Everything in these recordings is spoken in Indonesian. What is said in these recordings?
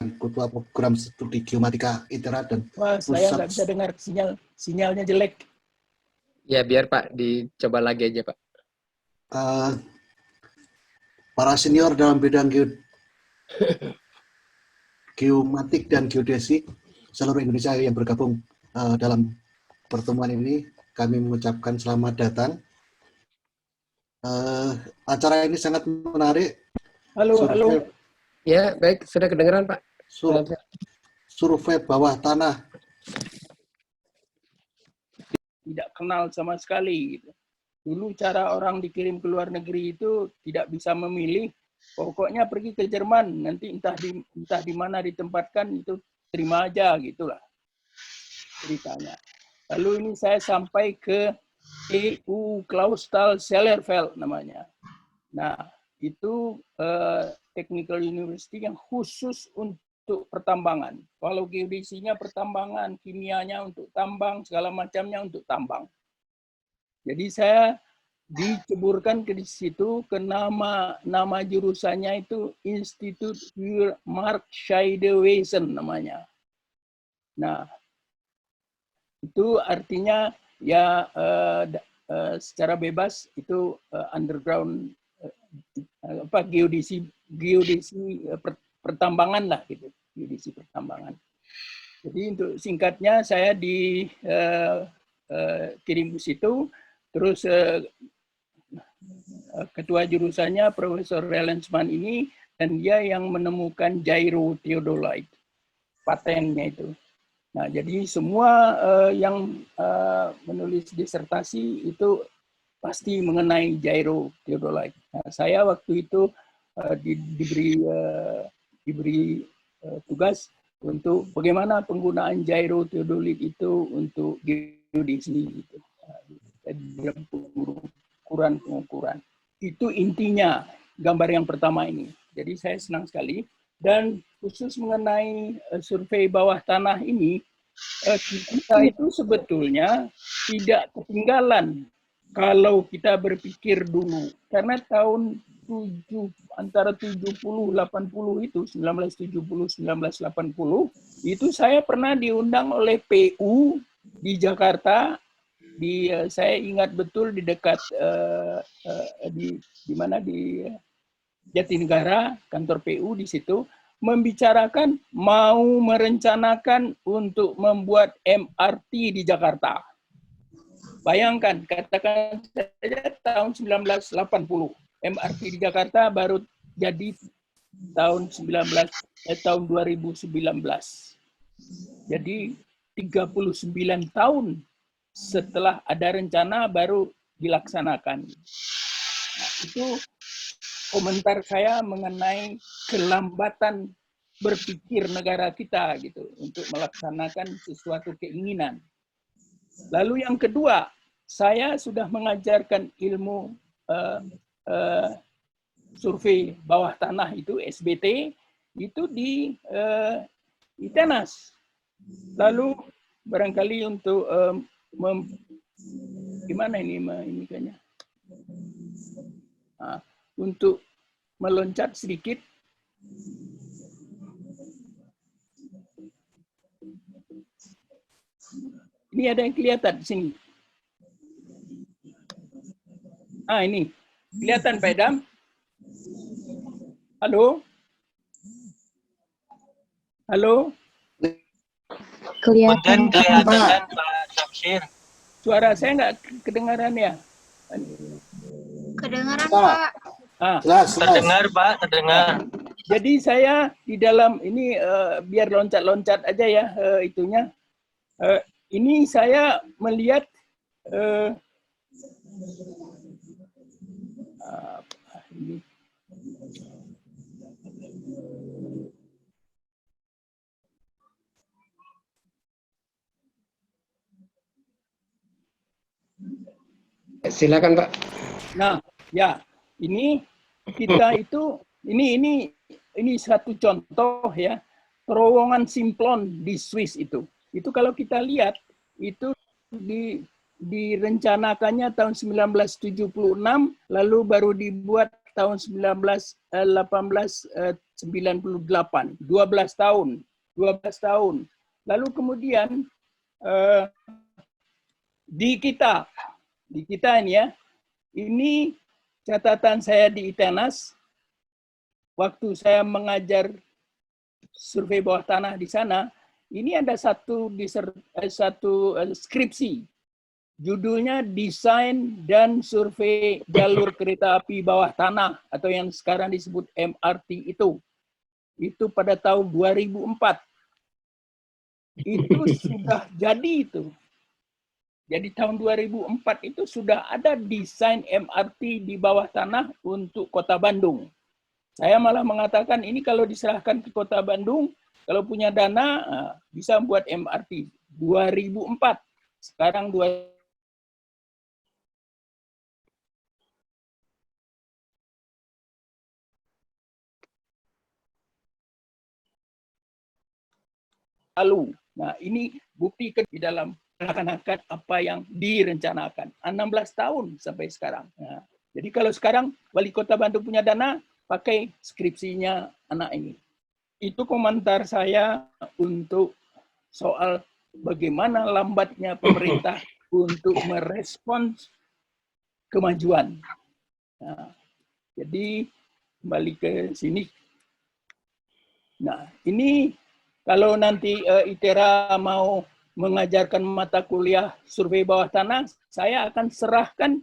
Ketua Program Studi Geomatika ITERA dan Wah, saya nggak bisa dengar, sinyalnya jelek. Ya, biar Pak dicoba lagi aja, Pak. Para senior dalam bidang geomatik dan geodesi seluruh Indonesia yang bergabung dalam pertemuan ini, kami mengucapkan selamat datang. Acara ini sangat menarik. Halo, halo. Ya, baik, sudah kedengeran, Pak. Survei bawah tanah. Tidak kenal sama sekali. Gitu. Dulu cara orang dikirim ke luar negeri itu tidak bisa memilih. Pokoknya pergi ke Jerman, nanti entah di mana ditempatkan itu terima aja gitulah ceritanya. Lalu ini saya sampai ke EU Clausthal-Zellerveld namanya. Nah, itu technical university yang khusus untuk pertambangan. Kalau geodesinya pertambangan, kimianya untuk tambang, segala macamnya untuk tambang. Jadi saya diceburkan ke situ ke nama jurusannya itu Institut für Marktscheidewesen namanya. Nah, itu artinya ya secara bebas itu underground geodesi pertambangan lah gitu, geodesi pertambangan. Jadi untuk singkatnya saya kirim ke situ, terus ketua jurusannya Profesor Relensman ini, dan dia yang menemukan gyrotheodolite, patennya itu. Nah, jadi semua yang menulis disertasi itu pasti mengenai gyrotheodolite. Nah, saya waktu itu diberi tugas untuk bagaimana penggunaan gyrotheodolite itu untuk geodesi gitu. Dalam pengukuran. Itu intinya gambar yang pertama ini. Jadi saya senang sekali. Dan khusus mengenai survei bawah tanah ini, kita itu sebetulnya tidak ketinggalan kalau kita berpikir dulu. Karena tahun antara 70-80 itu, 1970-1980, itu saya pernah diundang oleh PU di Jakarta. Saya ingat betul di dekat di mana di Jatinegara, kantor PU di situ, membicarakan mau merencanakan untuk membuat MRT di Jakarta. Bayangkan, katakan saja tahun 1980, MRT di Jakarta baru jadi tahun 2019. Jadi 39 tahun setelah ada rencana baru dilaksanakan. Nah, itu komentar saya mengenai kelambatan berpikir negara kita gitu untuk melaksanakan sesuatu keinginan. Lalu yang kedua, saya sudah mengajarkan ilmu survei bawah tanah itu SBT itu di ITENAS. Lalu barangkali untuk gimana ini kayaknya? Untuk meloncat sedikit. Ini ada yang kelihatan di sini. Ini. Kelihatan Pak Edam? Halo? Halo? Kelihatan Pak Syamsir. Suara saya nggak kedengaran ya? Kedengaran Pak. Jelas. Terdengar Pak, terdengar. Jadi saya di dalam ini biar loncat-loncat aja ya itunya. Ini saya melihat ini. Silakan Pak. Nah, ya ini kita itu ini satu contoh ya terowongan Simplon di Swiss itu. Itu kalau kita lihat itu direncanakannya tahun 1976 lalu baru dibuat tahun 1899 98, 12 tahun. 12 tahun. Lalu kemudian di kita ini ya, ini catatan saya di ITENAS, waktu saya mengajar survei bawah tanah di sana, ini ada satu skripsi, judulnya Desain dan Survei Jalur Kereta Api Bawah Tanah, atau yang sekarang disebut MRT itu. Itu pada tahun 2004. Itu sudah jadi itu. Jadi tahun 2004 itu sudah ada desain MRT di bawah tanah untuk Kota Bandung. Saya malah mengatakan ini kalau diserahkan ke Kota Bandung, kalau punya dana bisa buat MRT. 2004. Sekarang lalu. Nah, ini bukti di dalam melaksanakan apa yang direncanakan. 16 tahun sampai sekarang. Nah, jadi kalau sekarang Wali Kota Bandung punya dana, pakai skripsinya anak ini. Itu komentar saya untuk soal bagaimana lambatnya pemerintah untuk merespons kemajuan. Nah, jadi kembali ke sini. Nah, ini kalau nanti ITERA mau mengajarkan mata kuliah survei bawah tanah, saya akan serahkan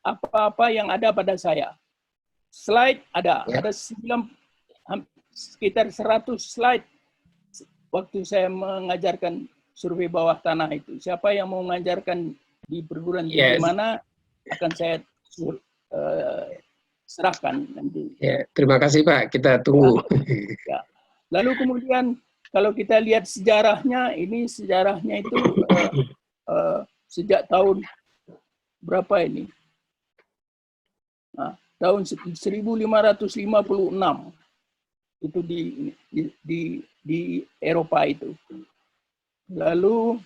apa-apa yang ada pada saya. Slide ada sekitar 100 slide waktu saya mengajarkan survei bawah tanah itu. Siapa yang mau mengajarkan di perguruan tinggi mana akan saya serahkan nanti. Ya, terima kasih Pak, kita tunggu. Ya. Lalu kemudian kalau kita lihat sejarahnya, ini sejarahnya itu sejak tahun berapa ini? Nah, tahun 1556 itu di Eropa itu. Lalu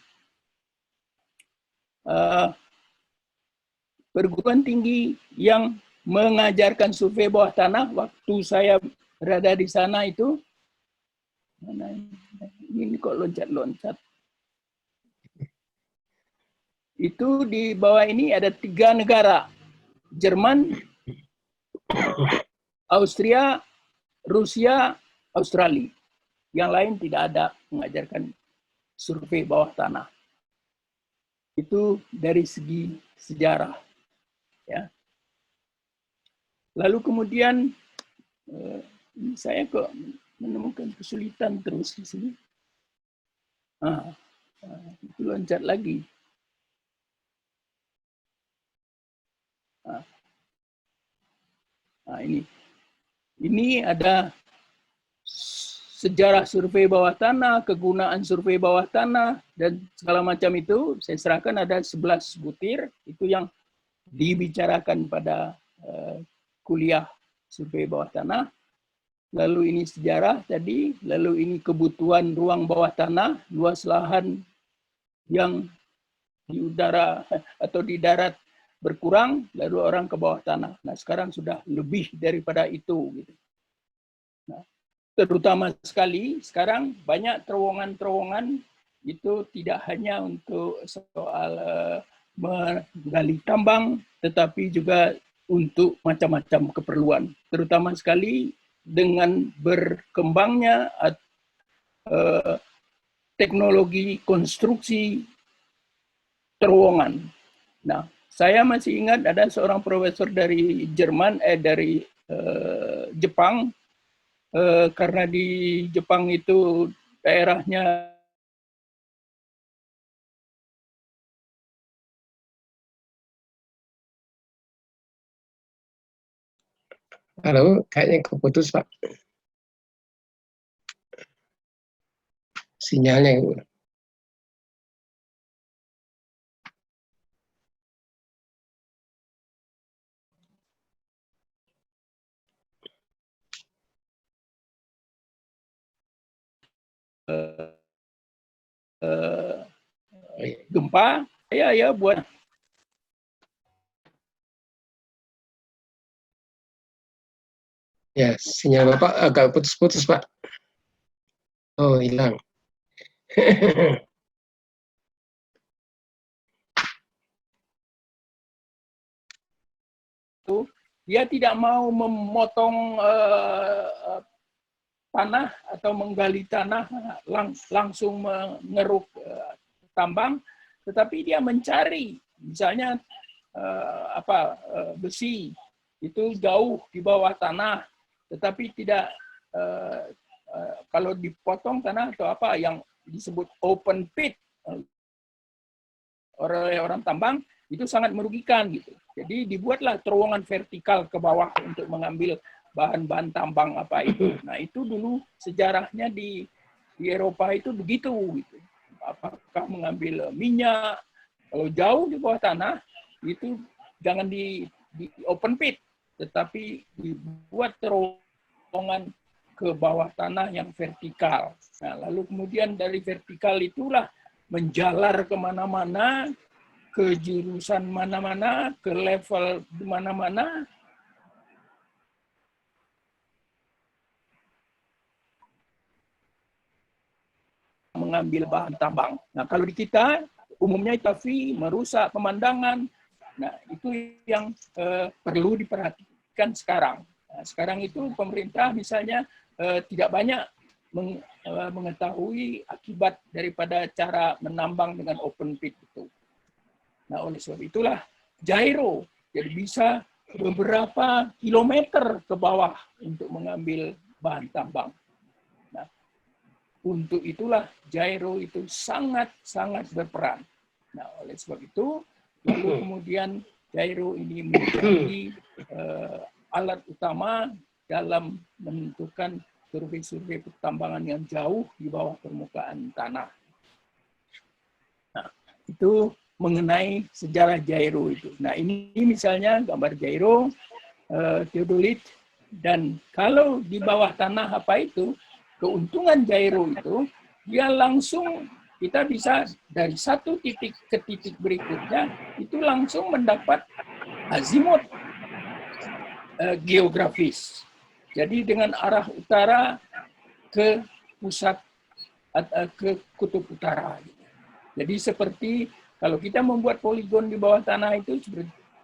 perguruan tinggi yang mengajarkan survei bawah tanah waktu saya berada di sana itu, mana ini kok loncat-loncat. Itu di bawah ini ada 3 negara, Jerman, Austria, Rusia, Australia. Yang lain tidak ada mengajarkan survei bawah tanah. Itu dari segi sejarah. Ya. Lalu kemudian saya kok menemukan kesulitan terus di sini. Itu loncat lagi. Ini ada sejarah survei bawah tanah, kegunaan survei bawah tanah, dan segala macam itu. Saya serahkan ada 11 butir, itu yang dibicarakan pada kuliah survei bawah tanah. Lalu ini sejarah tadi, lalu ini kebutuhan ruang bawah tanah, luas lahan yang di udara atau di darat berkurang, lalu orang ke bawah tanah. Nah, sekarang sudah lebih daripada itu. Gitu. Nah, terutama sekali sekarang banyak terowongan-terowongan itu tidak hanya untuk soal menggali tambang, tetapi juga untuk macam-macam keperluan. Terutama sekali dengan berkembangnya teknologi konstruksi terowongan. Nah, saya masih ingat ada seorang profesor dari Jerman, dari Jepang, karena di Jepang itu daerahnya Halo, kayaknya keputus Pak. Sinyalnya. gempa, ya buat Ya, sinyal Bapak agak putus-putus, Pak. Oh, hilang. Dia tidak mau memotong tanah atau menggali tanah langsung mengeruk tambang, tetapi dia mencari misalnya besi itu jauh di bawah tanah, tetapi tidak kalau dipotong tanah atau apa yang disebut open pit oleh orang tambang itu sangat merugikan gitu. Jadi dibuatlah terowongan vertikal ke bawah untuk mengambil bahan-bahan tambang apa itu. Nah itu dulu sejarahnya di Eropa itu begitu. Gitu. Apakah mengambil minyak, kalau jauh di bawah tanah itu jangan di open pit, tetapi dibuat terowongan ke bawah tanah yang vertikal. Nah lalu kemudian dari vertikal itulah menjalar kemana-mana, ke jurusan mana-mana, ke level di mana-mana. Mengambil bahan tambang. Nah, kalau di kita, umumnya tapi merusak pemandangan. Nah, itu yang perlu diperhatikan sekarang. Nah, sekarang itu pemerintah misalnya tidak banyak mengetahui akibat daripada cara menambang dengan open pit itu. Nah, oleh sebab itulah gyro, jadi bisa beberapa kilometer ke bawah untuk mengambil bahan tambang. Nah, untuk itulah gyro itu sangat-sangat berperan. Nah, oleh sebab itu, lalu kemudian gyro ini menjadi alat utama dalam menentukan survei-survei pertambangan yang jauh di bawah permukaan tanah. Nah, itu mengenai sejarah gyro itu. Nah, ini misalnya gambar gyro, theodolit, dan kalau di bawah tanah apa itu, keuntungan gyro itu, dia langsung kita bisa dari satu titik ke titik berikutnya, itu langsung mendapat azimut geografis. Jadi dengan arah utara ke pusat, ke kutub utara. Jadi seperti kalau kita membuat poligon di bawah tanah itu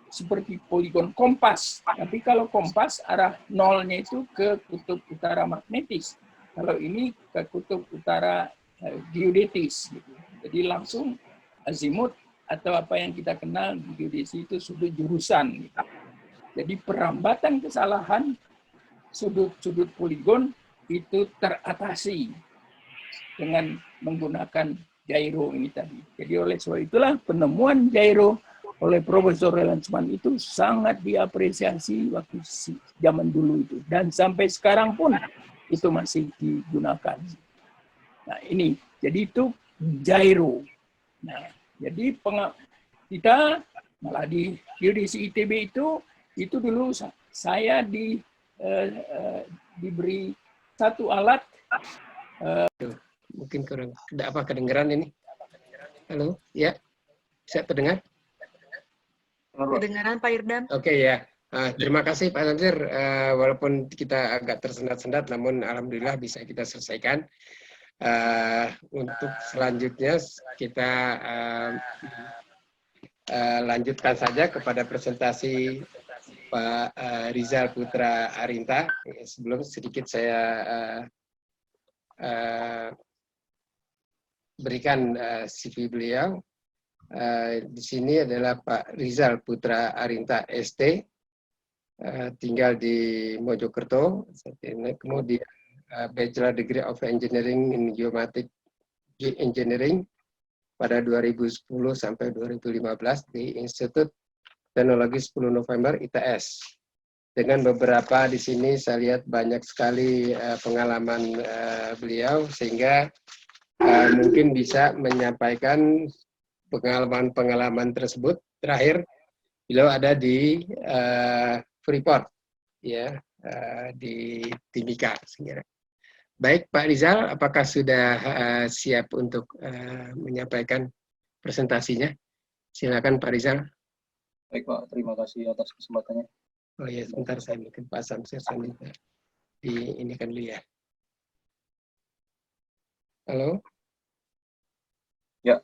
seperti poligon kompas. Tapi kalau kompas arah nolnya itu ke kutub utara magnetis. Kalau ini ke kutub utara geodetis. Gitu. Jadi langsung azimut atau apa yang kita kenal di geodesi itu sudut jurusan. Gitu. Jadi perambatan kesalahan sudut-sudut poligon itu teratasi dengan menggunakan gyro ini tadi. Jadi oleh sebab itulah penemuan gyro oleh Profesor Relansman itu sangat diapresiasi waktu zaman dulu itu. Dan sampai sekarang pun itu masih digunakan. Nah ini, jadi itu gyro. Nah, jadi kita malah di geodesi ITB itu dulu saya diberi satu alat. Mungkin kurang, tidak apa kedengeran ini. Halo, ya, bisa terdengar? Kedengaran Pak Irdam? Oke ya, terima kasih Pak Samsir. Walaupun kita agak tersendat-sendat, namun alhamdulillah bisa kita selesaikan. Untuk selanjutnya kita lanjutkan saja kepada presentasi Pak Rizal Putra Arinta. Sebelum sedikit saya berikan CV beliau. Di sini adalah Pak Rizal Putra Arinta ST, tinggal di Mojokerto. Kemudian Bachelor Degree of Engineering in Geomatic Engineering pada 2010 sampai 2015 di Institut Teknologi 10 November ITS. Dengan beberapa di sini saya lihat banyak sekali pengalaman beliau, sehingga mungkin bisa menyampaikan pengalaman-pengalaman tersebut. Terakhir, beliau ada di Freeport, ya, di Timika. Baik, Pak Rizal, apakah sudah siap untuk menyampaikan presentasinya? Silakan, Pak Rizal. Baik, Pak. Terima kasih atas kesempatannya. Oh ya, sebentar saya mungkin Pak Samsir selanjutnya. ini kan dulu ya. Halo? Ya.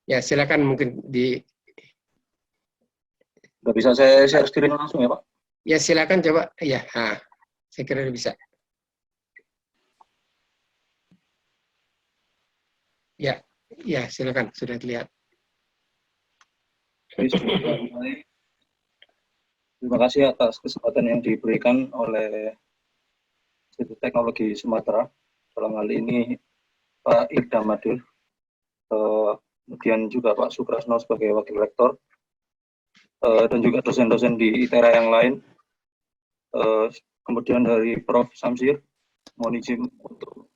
Ya, silakan mungkin Udah bisa saya share screen langsung ya, Pak? ya silakan coba. Ya, saya kira bisa. Ya, silakan sudah terlihat. Oke, sebelum kita mulai, terima kasih atas kesempatan yang diberikan oleh Institut Teknologi Sumatera, dalam hal ini Pak Iqdam Madil, kemudian juga Pak Sukrasno sebagai Wakil Rektor, dan juga dosen-dosen di ITERA yang lain, kemudian dari Prof. Samsir, mohon izin untuk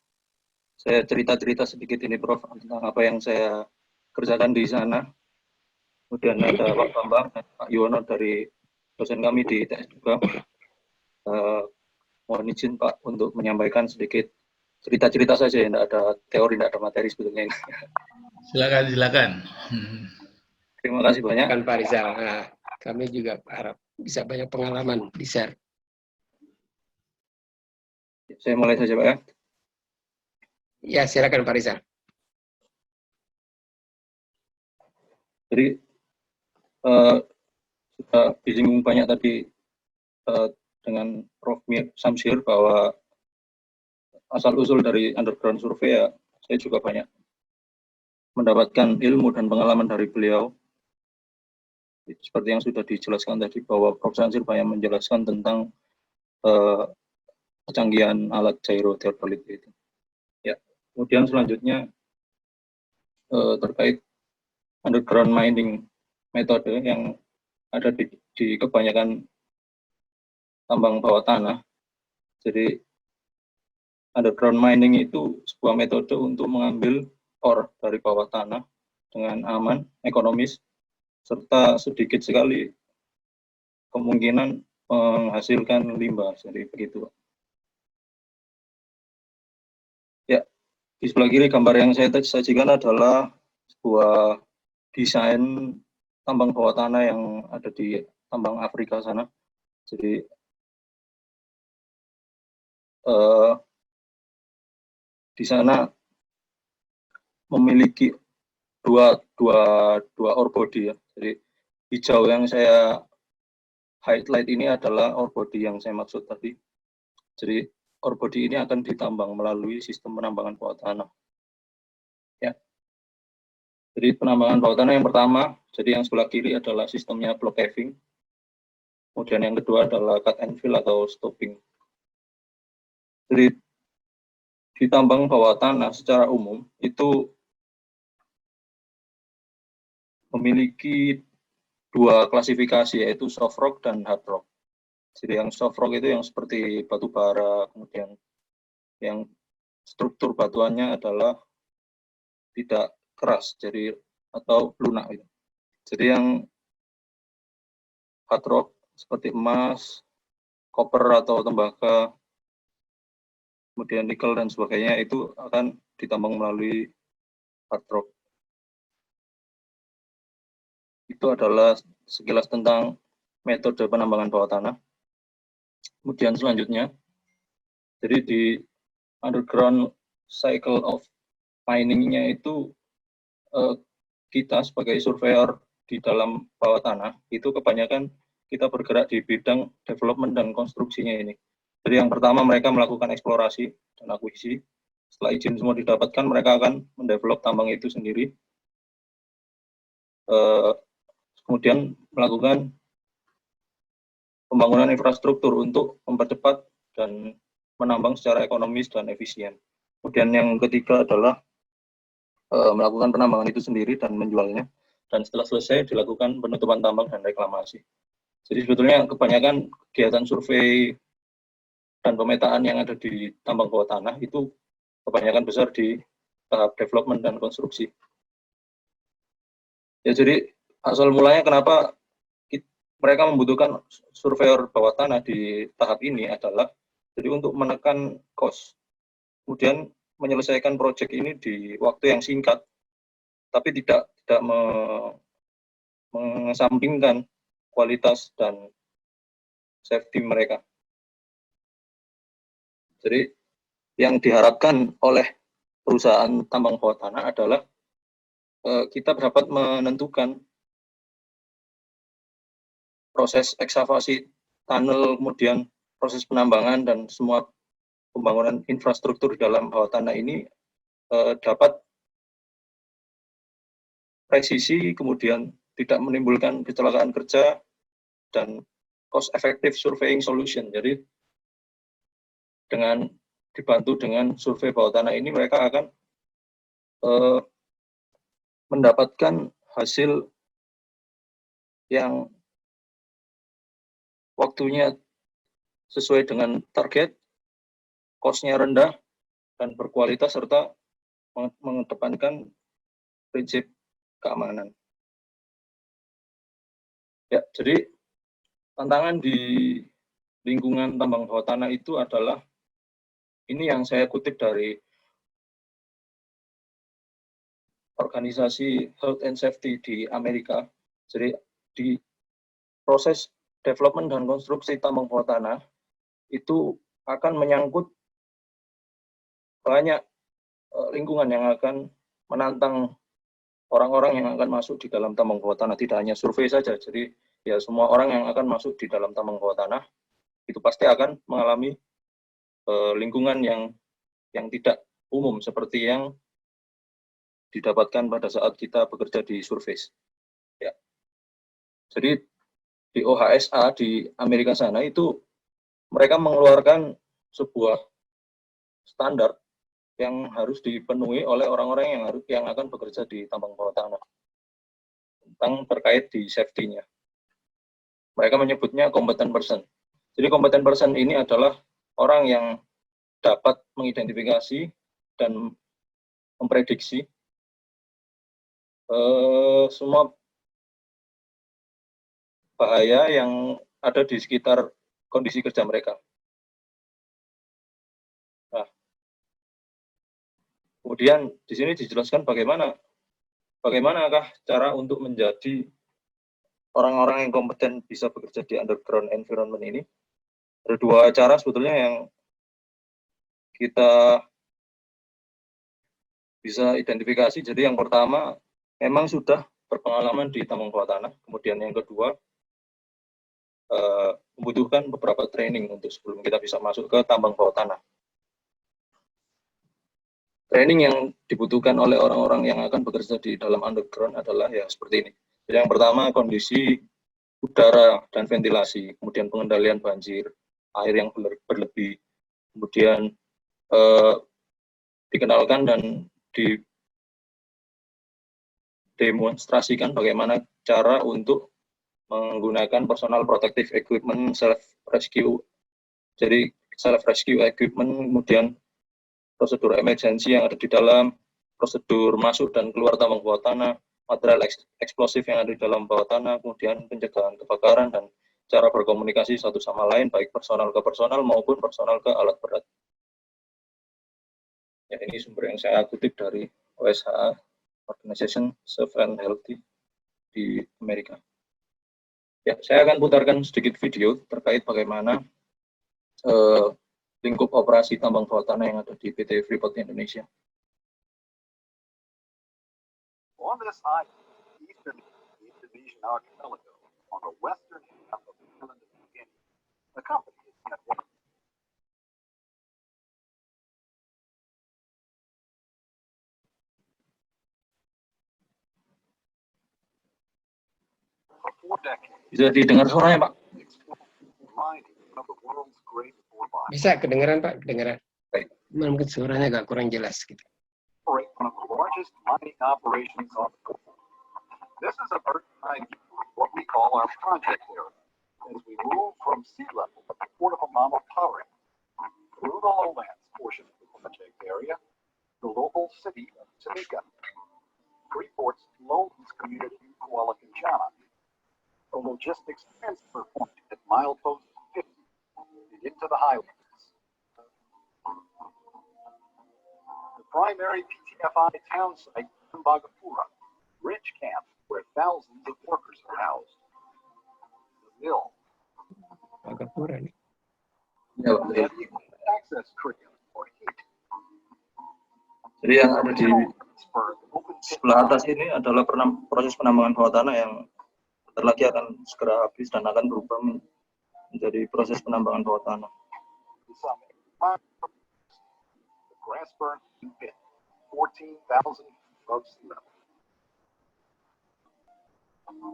saya cerita-cerita sedikit ini Prof, tentang apa yang saya kerjakan di sana. Kemudian ada Pak Bambang dan Pak Yuwono dari dosen kami di ITS juga. Mohon izin Pak untuk menyampaikan sedikit cerita-cerita saja, ya, tidak ada teori, tidak ada materi sebetulnya. Silakan. Terima kasih banyak. Kan Pak Rizal, kami juga harap bisa banyak pengalaman di share. Saya mulai saja Pak ya. Ya, silakan Pak Rizal. Jadi sudah disinggung banyak tadi dengan Prof. Samsir bahwa asal-usul dari underground survei ya, saya juga banyak mendapatkan ilmu dan pengalaman dari beliau. Seperti yang sudah dijelaskan tadi bahwa Prof. Samsir banyak menjelaskan tentang kecanggihan alat gyrotheodolit itu. Ya, kemudian selanjutnya terkait underground mining metode yang ada di kebanyakan tambang bawah tanah. Jadi underground mining itu sebuah metode untuk mengambil ore dari bawah tanah dengan aman, ekonomis, serta sedikit sekali kemungkinan menghasilkan limbah. Jadi begitu. Ya, di sebelah kiri gambar yang saya sajikan adalah sebuah desain tambang bawah tanah yang ada di tambang Afrika sana. Jadi di sana memiliki dua ore body ya. Jadi hijau yang saya highlight ini adalah ore body yang saya maksud tadi. Jadi ore body ini akan ditambang melalui sistem penambangan bawah tanah. Ya. Jadi penambangan bawah tanah yang pertama, jadi yang sebelah kiri adalah sistemnya block caving. Kemudian yang kedua adalah cut and fill atau stopping. Jadi di tambang bawah tanah secara umum itu memiliki dua klasifikasi, yaitu soft rock dan hard rock. Jadi yang soft rock itu yang seperti batu bara, kemudian yang struktur batuannya adalah tidak keras, jadi atau lunak gitu. Jadi yang hard rock seperti emas, koper atau tembaga, kemudian nikel dan sebagainya itu akan ditambang melalui hard rock. Itu adalah sekilas tentang metode penambangan bawah tanah. Kemudian selanjutnya, jadi di underground cycle of mining-nya itu kita sebagai surveyor di dalam bawah tanah itu kebanyakan kita bergerak di bidang development dan konstruksinya ini. Jadi yang pertama mereka melakukan eksplorasi dan akuisisi. Setelah izin semua didapatkan, mereka akan mendevelop tambang itu sendiri. Kemudian melakukan pembangunan infrastruktur untuk mempercepat dan menambang secara ekonomis dan efisien. Kemudian yang ketiga adalah melakukan penambangan itu sendiri dan menjualnya. Dan setelah selesai dilakukan penutupan tambang dan reklamasi. Jadi sebetulnya kebanyakan kegiatan survei dan pemetaan yang ada di tambang bawah tanah itu kebanyakan besar di tahap development dan konstruksi. Ya, jadi asal mulanya kenapa mereka membutuhkan surveyor bawah tanah di tahap ini adalah jadi untuk menekan cost, kemudian menyelesaikan proyek ini di waktu yang singkat, tapi tidak mengesampingkan kualitas dan safety mereka. Jadi yang diharapkan oleh perusahaan tambang bawah tanah adalah kita dapat menentukan proses ekskavasi tunnel, kemudian proses penambangan dan semua pembangunan infrastruktur di dalam bawah tanah ini dapat presisi, kemudian tidak menimbulkan kecelakaan kerja, dan cost effective surveying solution. Jadi dengan dibantu dengan survei bawah tanah ini, mereka akan mendapatkan hasil yang waktunya sesuai dengan target, cost-nya rendah, dan berkualitas, serta mengedepankan prinsip keamanan. Ya, jadi tantangan di lingkungan tambang bawah tanah itu adalah, ini yang saya kutip dari organisasi Health and Safety di Amerika. Jadi di proses development dan konstruksi tambang bawah tanah itu akan menyangkut banyak lingkungan yang akan menantang orang-orang yang akan masuk di dalam tambang bawah tanah. Tidak hanya survei saja, jadi ya semua orang yang akan masuk di dalam tambang bawah tanah itu pasti akan mengalami lingkungan yang tidak umum seperti yang didapatkan pada saat kita bekerja di surface. Ya. Jadi di OHSA di Amerika sana itu mereka mengeluarkan sebuah standar yang harus dipenuhi oleh orang-orang yang akan bekerja di tambang bawah tanah tentang terkait di safety-nya. Mereka menyebutnya competent person. Jadi competent person ini adalah orang yang dapat mengidentifikasi dan memprediksi semua bahaya yang ada di sekitar kondisi kerja mereka. Nah, kemudian di sini dijelaskan bagaimanakah cara untuk menjadi orang-orang yang kompeten bisa bekerja di underground environment ini. Ada dua cara sebetulnya yang kita bisa identifikasi. Jadi yang pertama, memang sudah berpengalaman di tambang bawah tanah. Kemudian yang kedua, membutuhkan beberapa training untuk sebelum kita bisa masuk ke tambang bawah tanah. Training yang dibutuhkan oleh orang-orang yang akan bekerja di dalam underground adalah ya seperti ini. Jadi yang pertama, kondisi udara dan ventilasi, kemudian pengendalian banjir, air yang berlebih, kemudian dikenalkan dan didemonstrasikan bagaimana cara untuk menggunakan personal protective equipment, self rescue. Jadi self rescue equipment, kemudian prosedur emergensi yang ada di dalam, prosedur masuk dan keluar tambang bawah tanah, material eksplosif yang ada di dalam bawah tanah, kemudian pencegahan kebakaran, dan cara berkomunikasi satu sama lain, baik personal ke personal maupun personal ke alat berat. Ya, ini sumber yang saya kutip dari OSHA, Organization Safe and Healthy di Amerika. Ya, saya akan putarkan sedikit video terkait bagaimana lingkup operasi tambang bawah tanah yang ada di PT Freeport Indonesia. On this island, eastern Indonesian archipelago, on the western half of the island of New Guinea, the company is at work. For 4 decades, Bisa didengar suaranya, Pak? mining of the world's great ore bodies. Bisa kedengeran Pak, kedengeran. Baik. Mungkin suaranya agak kurang jelas gitu. Operate one of the largest mining operations on the globe. This is a bird's eye view of what we call our project area. As we move from sea level at the port of Amama Power through the lowlands portion of the project area, the local city of Timika, Freeport's lowlands community in Kuala Kencana, a logistics transfer point at milepost 50 and into the highlands. The primary PTFI town site in Bagapura, Ridge Camp, where thousands of workers are housed. The mill, Agak kurang nih. Ya, Pak. heavy equipment, access tritium for heat. Jadi yang ada di Grasberg open pit sebelah atas ini adalah proses penambangan bawah tanah yang bentar lagi akan segera habis dan akan berubah menjadi proses penambangan bawah tanah. some the Grasberg pit, 14,000 above sea level.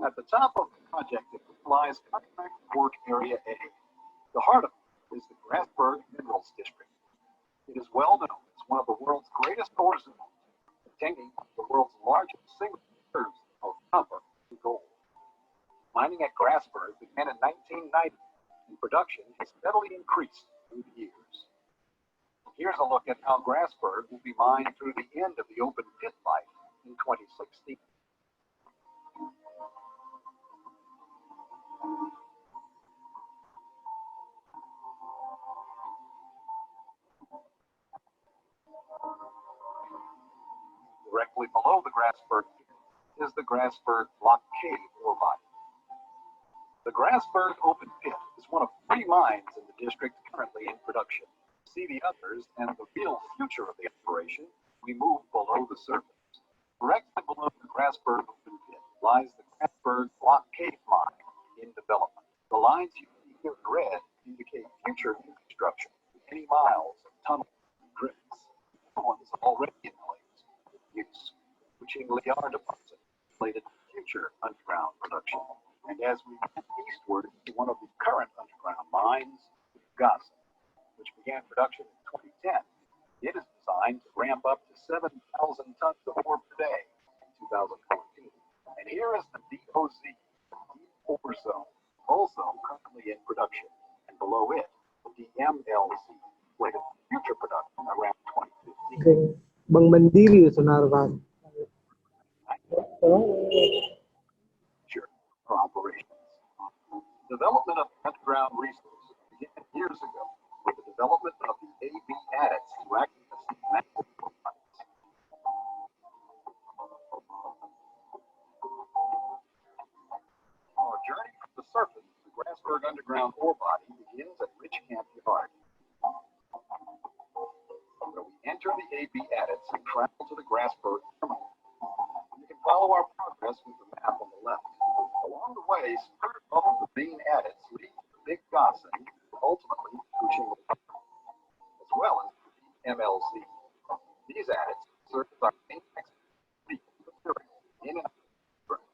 At the top of the project lies Contract Work Area A. The heart of it is the Grasberg Minerals District. It is well known as one of the world's greatest ore zones, containing the world's largest single reserves of copper and gold. Mining at Grasberg began in 1990, and production has steadily increased through the years. Here's a look at how Grasberg will be mined through the end of the open pit life in 2016. Directly below the Grasberg pit is the Grasberg Block Cave ore body. The Grasberg open pit is one of 3 mines in the district currently in production. To see the others and the real future of the operation, we move below the surface. Directly below the Grasberg open pit lies the Grasberg Block Cave mine in development. The lines you see here in red indicate future construction, many miles of tunnels and drifts. Ones already in place use, reaching Liar deposit related to future underground production. And as we move eastward to one of the current underground mines, Gasa, which began production in 2010, it is designed to ramp up to 7,000 tons of ore per day in 2014. And here is the DOZ, Deep Ore Zone, also currently in production. And below it, the DMLZ, slated for future production around 2015. Bang Mandiri Sonarvan. Future for operations. Development of underground resources began years ago with the development of the AB adits to access massive ore bodies. Our journey from the surface to the Grasberg underground ore body begins at Rich Camp Yard, where we enter the AB adits and travel to the Grasberg terminal. You can follow our progress with the map on the left. Along the way, spurred bubble the main adits lead to the Big Gossan, ultimately reaching the as well as the MLZ. These adits serve as our main material in and out of the ground.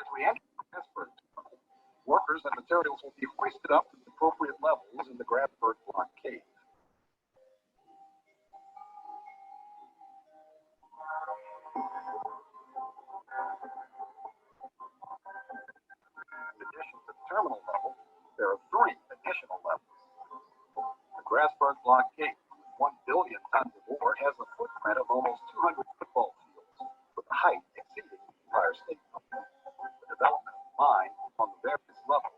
As we enter the Grasberg terminal, workers and materials will be hoisted up to the appropriate levels in the Grasberg Block Cave. In addition to the terminal level, there are 3 additional levels. The Grasberg Block Cave, with 1 billion tons of ore, has a footprint of almost 200 football fields, with a height exceeding the Empire State Building. The development of the mine on the various levels.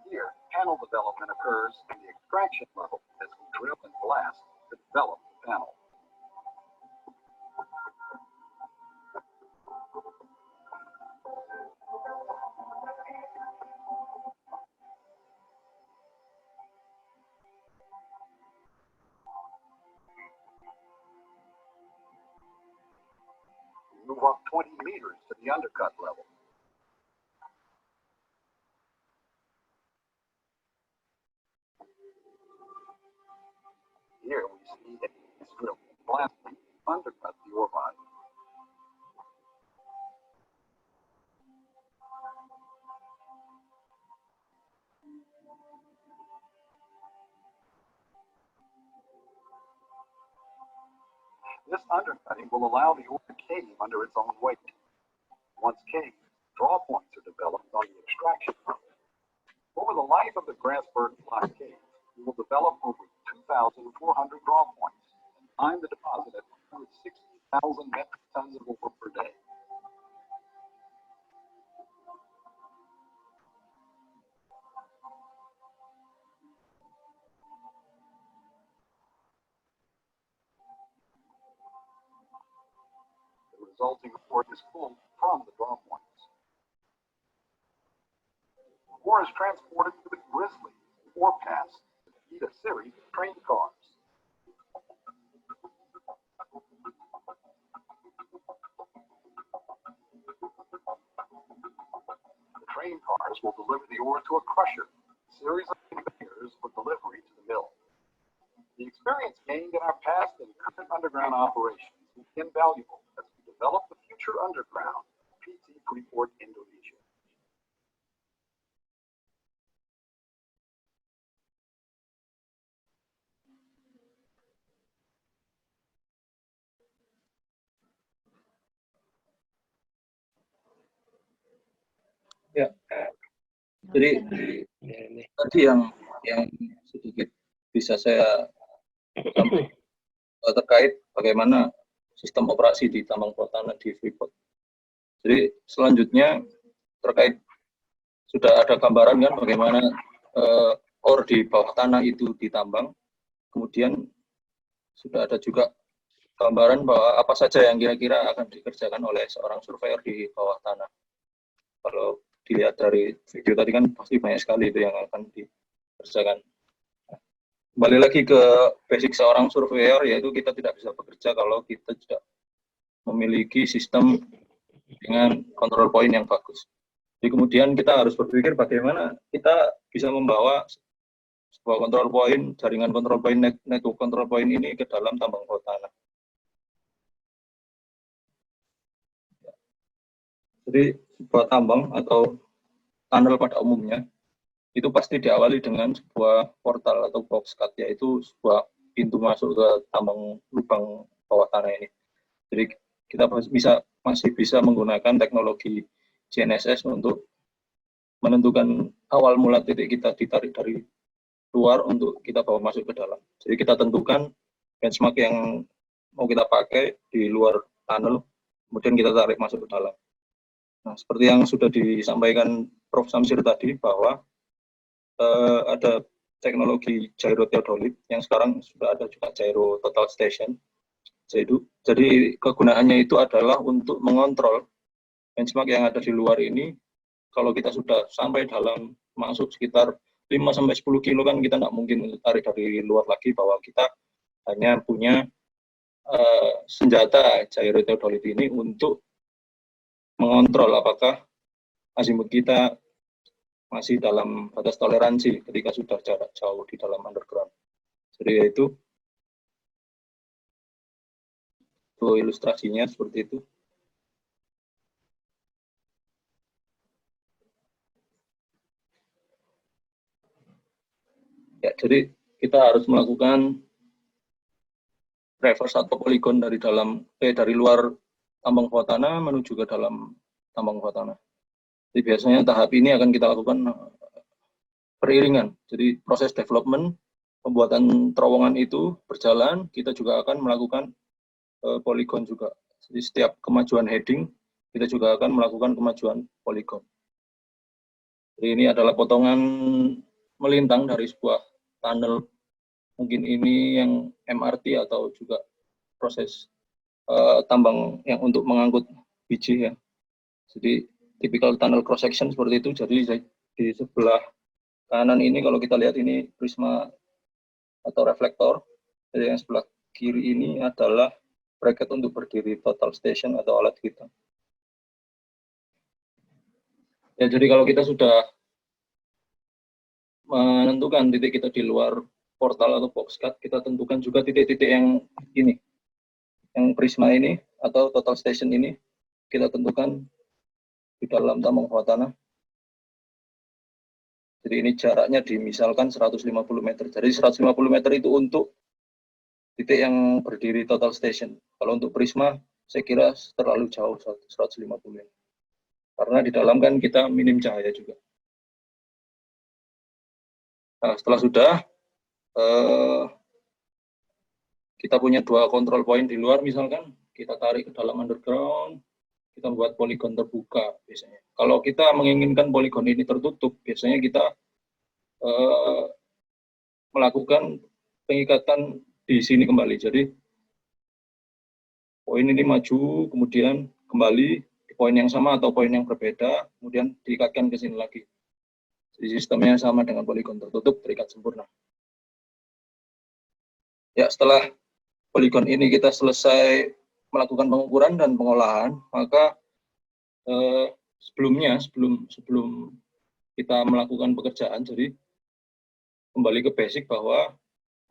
Here, panel development occurs in the extraction level as we drill and blast to develop the panel. We move up 20 meters to the undercut level. Here we see a drill blasting undercut the ore body. This undercutting will allow the ore to cave under its own weight. Once caved, draw points are developed on the extraction level. Over the life of the Grasberg Block Cave, we will develop over 2,400 draw points and mine the deposit at 160,000 metric tons of ore per day. resulting ore is pulled from the draw points. Ore is transported to the Grizzly ore pass to feed a series of train cars. The train cars will deliver the ore to a crusher, a series of conveyors for delivery to the mill. The experience gained in our past and current underground operations will be invaluable as we develop the future underground of PT Freeport, Indonesia. Ya, jadi tadi yang sedikit bisa saya sampaikan terkait bagaimana sistem operasi di tambang bawah tanah di Freeport. Jadi selanjutnya terkait sudah ada gambaran kan bagaimana ore di bawah tanah itu ditambang. Kemudian sudah ada juga gambaran bahwa apa saja yang kira-kira akan dikerjakan oleh seorang surveyor di bawah tanah. Kalau dilihat dari video tadi kan pasti banyak sekali itu yang akan dikerjakan. Kembali lagi ke basic seorang surveyor, yaitu kita tidak bisa bekerja kalau kita tidak memiliki sistem dengan control point yang bagus. Jadi kemudian kita harus berpikir bagaimana kita bisa membawa sebuah control point, jaringan control point, network control point ini ke dalam tambang bawah tanah. Jadi sebuah tambang atau tunnel pada umumnya itu pasti diawali dengan sebuah portal atau box cut, yaitu sebuah pintu masuk ke tambang lubang bawah tanah ini. Jadi kita masih bisa menggunakan teknologi GNSS untuk menentukan awal mula titik kita ditarik dari luar untuk kita bawa masuk ke dalam. Jadi kita tentukan benchmark yang mau kita pakai di luar tunnel, kemudian kita tarik masuk ke dalam. Nah, seperti yang sudah disampaikan Prof. Samsir tadi, bahwa ada teknologi gyro theodolite yang sekarang sudah ada juga gyro total station. Jadi kegunaannya itu adalah untuk mengontrol benchmark yang ada di luar ini. Kalau kita sudah sampai dalam, masuk sekitar 5-10 kilo kan kita nggak mungkin untuk tarik dari luar lagi, bahwa kita hanya punya senjata gyro theodolite ini untuk mengontrol apakah azimut kita masih dalam batas toleransi ketika sudah jarak jauh di dalam underground. Jadi itu ilustrasinya seperti itu. Ya, jadi kita harus melakukan reverse atau poligon dari luar tambang bawah tanah menuju ke dalam tambang bawah tanah. Jadi biasanya tahap ini akan kita lakukan beriringan. Jadi proses development, pembuatan terowongan itu berjalan, kita juga akan melakukan poligon juga. Jadi setiap kemajuan heading, kita juga akan melakukan kemajuan poligon. Jadi ini adalah potongan melintang dari sebuah tunnel. Mungkin ini yang MRT atau juga proses tambang yang untuk mengangkut biji ya. Jadi typical tunnel cross section seperti itu. Jadi di sebelah kanan ini kalau kita lihat ini prisma atau reflektor. Jadi yang sebelah kiri ini adalah bracket untuk berdiri total station atau alat kita. Ya, jadi kalau kita sudah menentukan titik kita di luar portal atau box cut, kita tentukan juga titik-titik yang ini. Yang prisma ini atau total station ini kita tentukan di dalam tambang bawah tanah. Jadi ini jaraknya dimisalkan 150 meter. Jadi 150 meter itu untuk titik yang berdiri total station. Kalau untuk prisma saya kira terlalu jauh 150 meter. Karena di dalam kan kita minim cahaya juga. Nah, setelah sudah kita punya dua control point di luar, misalkan kita tarik ke dalam underground, kita buat poligon terbuka biasanya. Kalau kita menginginkan poligon ini tertutup, biasanya kita melakukan pengikatan di sini kembali. Jadi poin ini maju, kemudian kembali di poin yang sama atau poin yang berbeda, kemudian diikatkan ke sini lagi. Jadi sistemnya sama dengan poligon tertutup terikat sempurna. Ya, setelah poligon ini kita selesai melakukan pengukuran dan pengolahan, maka sebelum kita melakukan pekerjaan, jadi kembali ke basic bahwa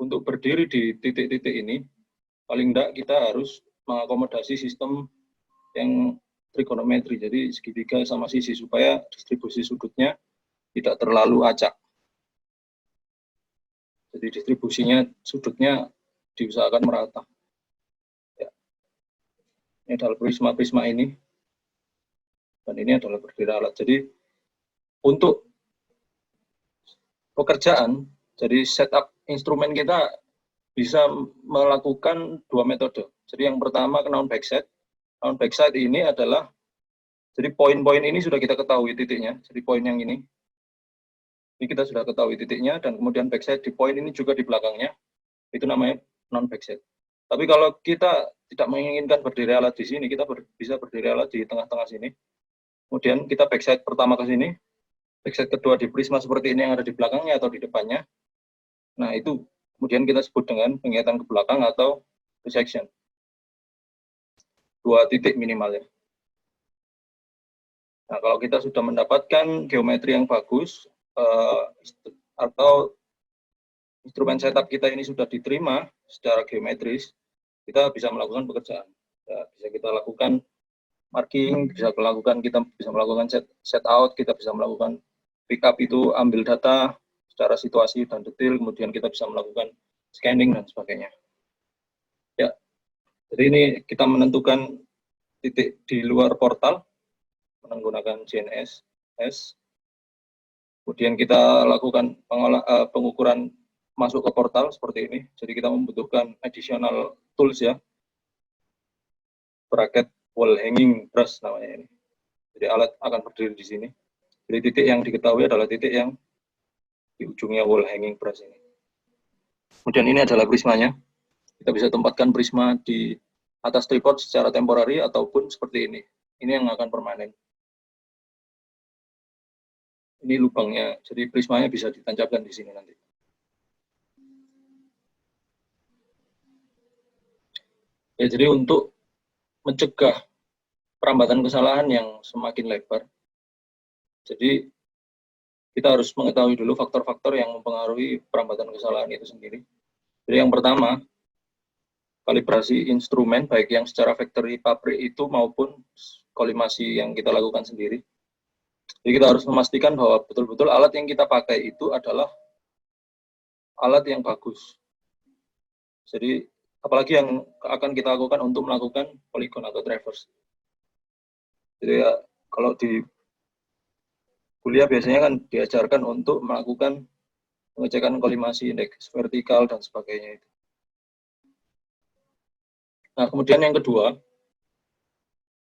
untuk berdiri di titik-titik ini, paling tidak kita harus mengakomodasi sistem yang trigonometri, jadi segitiga sama sisi, supaya distribusi sudutnya tidak terlalu acak. Jadi distribusinya sudutnya diusahakan merata. Ya. Ini adalah prisma-prisma ini, dan ini adalah berdiri alat. Jadi untuk pekerjaan, jadi setup instrumen kita bisa melakukan dua metode. Jadi yang pertama known backside. Known backside ini adalah, jadi poin-poin ini sudah kita ketahui titiknya. Jadi poin yang ini kita sudah ketahui titiknya, dan kemudian backside di poin ini juga di belakangnya, itu namanya known backside. Tapi kalau kita tidak menginginkan berdiri alat di sini, kita bisa berdiri alat di tengah-tengah sini. Kemudian kita backside pertama ke sini, backside kedua di prisma seperti ini yang ada di belakangnya atau di depannya. Nah, itu kemudian kita sebut dengan pengiatan ke belakang atau resection. 2 titik minimal ya. Nah, kalau kita sudah mendapatkan geometri yang bagus, atau instrumen setup kita ini sudah diterima secara geometris, kita bisa melakukan pekerjaan. Ya, bisa kita lakukan marking, kita bisa melakukan set out, kita bisa melakukan pick up, itu ambil data secara situasi dan detail, kemudian kita bisa melakukan scanning dan sebagainya. Ya, jadi ini kita menentukan titik di luar portal menggunakan GNSS. Kemudian kita lakukan pengukuran masuk ke portal seperti ini. Jadi kita membutuhkan additional tools ya. Bracket wall hanging brush namanya ini. Jadi alat akan berdiri di sini. Jadi titik yang diketahui adalah titik yang di ujungnya wall hanging brush ini. Kemudian ini adalah prismanya. Kita bisa tempatkan prisma di atas tripod secara temporary ataupun seperti ini. Ini yang akan permanen. Ini lubangnya, jadi prismanya bisa ditancapkan di sini nanti. Ya, jadi untuk mencegah perambatan kesalahan yang semakin lebar, jadi kita harus mengetahui dulu faktor-faktor yang mempengaruhi perambatan kesalahan itu sendiri. Jadi yang pertama, kalibrasi instrumen, baik yang secara factory pabrik itu maupun kolimasi yang kita lakukan sendiri. Jadi kita harus memastikan bahwa betul-betul alat yang kita pakai itu adalah alat yang bagus. Jadi apalagi yang akan kita lakukan untuk melakukan polygon atau traverse. Jadi ya, kalau di kuliah biasanya kan diajarkan untuk melakukan pengecekan kolimasi, indeks vertikal dan sebagainya itu. Nah, kemudian yang kedua,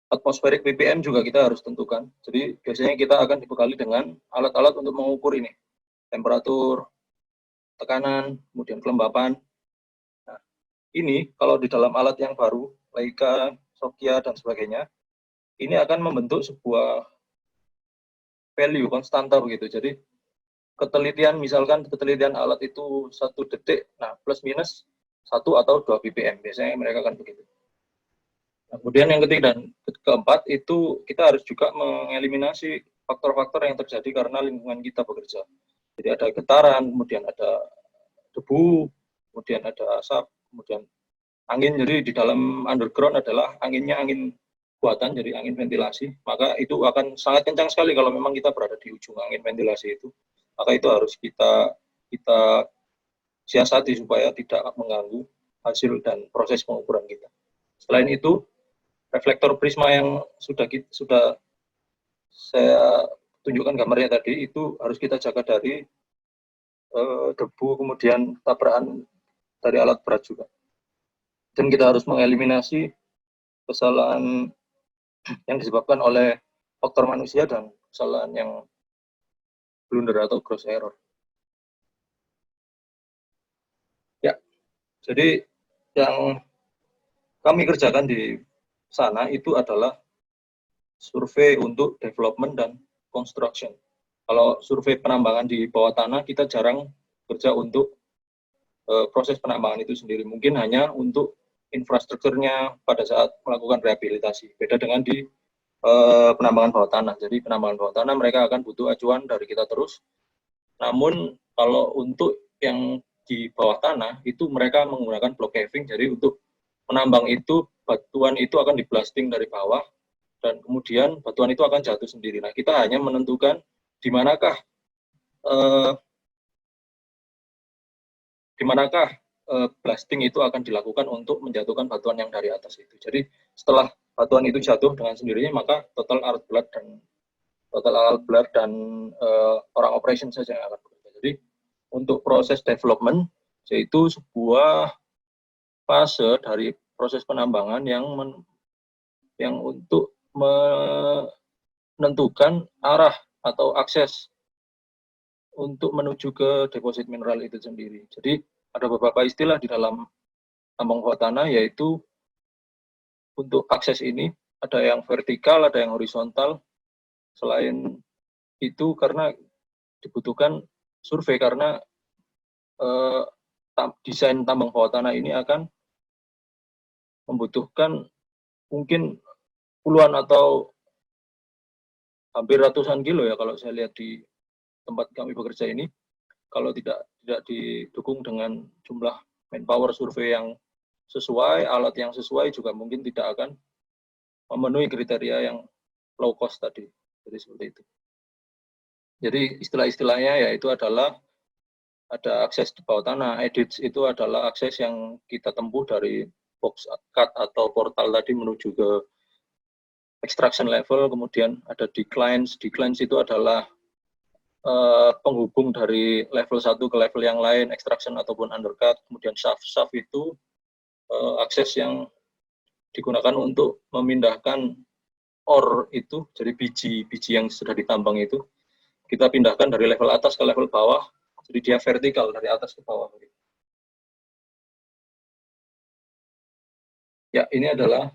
atmospheric ppm juga kita harus tentukan. Jadi biasanya kita akan dibekali dengan alat-alat untuk mengukur ini, temperatur, tekanan, kemudian kelembapan. Nah, ini kalau di dalam alat yang baru, Leica, Sokia dan sebagainya, ini akan membentuk sebuah value konstanta begitu. Jadi ketelitian, misalkan ketelitian alat itu 1 detik, nah plus minus 1 atau 2 ppm, biasanya mereka akan begitu. Nah, kemudian yang ketiga dan keempat itu kita harus juga mengeliminasi faktor-faktor yang terjadi karena lingkungan kita bekerja. Jadi ada getaran, kemudian ada debu, kemudian ada asap, kemudian angin. Jadi di dalam underground adalah anginnya angin buatan, jadi angin ventilasi. Maka itu akan sangat kencang sekali kalau memang kita berada di ujung angin ventilasi itu. Maka itu harus kita siasati supaya tidak mengganggu hasil dan proses pengukuran kita. Selain itu, reflektor prisma yang sudah saya tunjukkan gambarnya tadi, itu harus kita jaga dari debu, kemudian tabrakan dari alat berat juga. Dan kita harus mengeliminasi kesalahan yang disebabkan oleh faktor manusia dan kesalahan yang blunder atau gross error. Ya, jadi yang kami kerjakan di sana itu adalah survei untuk development dan construction. Kalau survei penambangan di bawah tanah, kita jarang kerja untuk proses penambangan itu sendiri. Mungkin hanya untuk infrastrukturnya pada saat melakukan rehabilitasi. Beda dengan di penambangan bawah tanah. Jadi penambangan bawah tanah mereka akan butuh acuan dari kita terus. Namun kalau untuk yang di bawah tanah, itu mereka menggunakan block caving. Jadi untuk menambang itu, batuan itu akan di-blasting dari bawah, dan kemudian batuan itu akan jatuh sendiri. Nah, kita hanya menentukan di manakah blasting itu akan dilakukan untuk menjatuhkan batuan yang dari atas itu. Jadi setelah batuan itu jatuh dengan sendirinya, maka total alat blood dan orang operation saja yang akan bekerja. Jadi untuk proses development, yaitu sebuah fase dari proses penambangan yang untuk menentukan arah atau akses untuk menuju ke deposit mineral itu sendiri. Jadi ada beberapa istilah di dalam tambang bawah tanah, yaitu untuk akses ini ada yang vertikal, ada yang horizontal. Selain itu karena dibutuhkan survei, karena desain tambang bawah tanah ini akan membutuhkan mungkin puluhan atau hampir ratusan kilo ya kalau saya lihat di tempat kami bekerja ini. Kalau tidak didukung dengan jumlah manpower survei yang sesuai, alat yang sesuai, juga mungkin tidak akan memenuhi kriteria yang low cost tadi. Jadi seperti itu. Jadi istilah-istilahnya yaitu adalah ada akses di bawah tanah. Edits itu adalah akses yang kita tempuh dari box cut atau portal tadi menuju ke extraction level. Kemudian ada declines. Declines itu adalah penghubung dari level 1 ke level yang lain, extraction ataupun undercut. Kemudian shaft itu akses yang digunakan untuk memindahkan ore itu, jadi biji yang sudah ditambang itu, kita pindahkan dari level atas ke level bawah, jadi dia vertikal dari atas ke bawah. Ya, ini adalah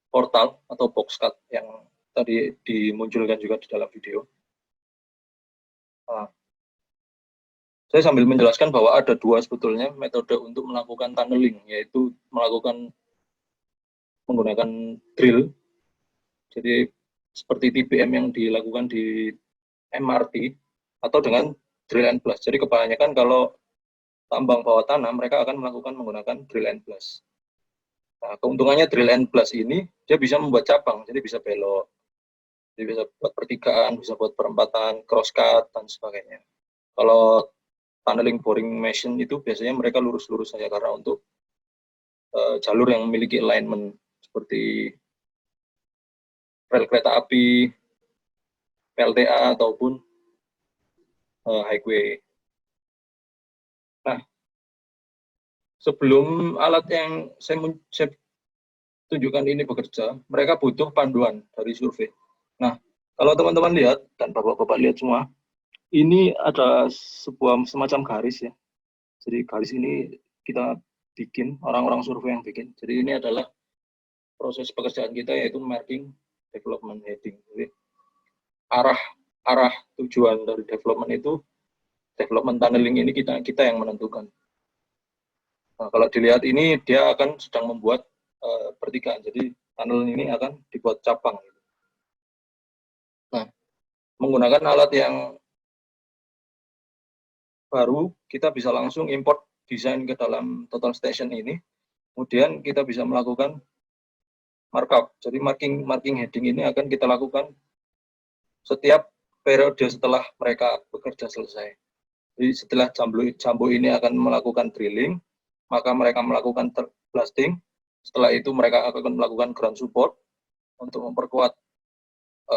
portal atau box cut yang tadi dimunculkan juga di dalam video. Nah, saya sambil menjelaskan bahwa ada dua sebetulnya metode untuk melakukan tunneling, yaitu menggunakan drill. Jadi seperti TBM yang dilakukan di MRT, atau dengan drill and blast. Jadi kebanyakan kalau tambang bawah tanah mereka akan menggunakan drill and blast. Nah, keuntungannya drill and blast ini dia bisa membuat cabang, jadi bisa belok, jadi bisa buat pertigaan, bisa buat perempatan, cross cut dan sebagainya. Kalau tunneling boring machine itu biasanya mereka lurus-lurus saja, karena untuk jalur yang memiliki alignment seperti rel kereta api, PLTA ataupun highway. Nah, sebelum alat yang saya tunjukkan ini bekerja, mereka butuh panduan dari survei. Nah, kalau teman-teman lihat dan bapak-bapak lihat semua, ini ada sebuah semacam garis ya. Jadi garis ini kita bikin, orang-orang survei yang bikin. Jadi ini adalah proses pekerjaan kita, yaitu marking development heading. Jadi arah tujuan dari development itu, development tunneling ini kita yang menentukan. Nah, kalau dilihat ini dia akan sedang membuat pertigaan, jadi tunnel ini akan dibuat cabang. Nah, menggunakan alat yang baru, kita bisa langsung import desain ke dalam total station ini, kemudian kita bisa melakukan markup. Jadi marking heading ini akan kita lakukan setiap periode setelah mereka bekerja selesai. Jadi setelah jambu ini akan melakukan drilling, maka mereka melakukan blasting. Setelah itu mereka akan melakukan ground support untuk memperkuat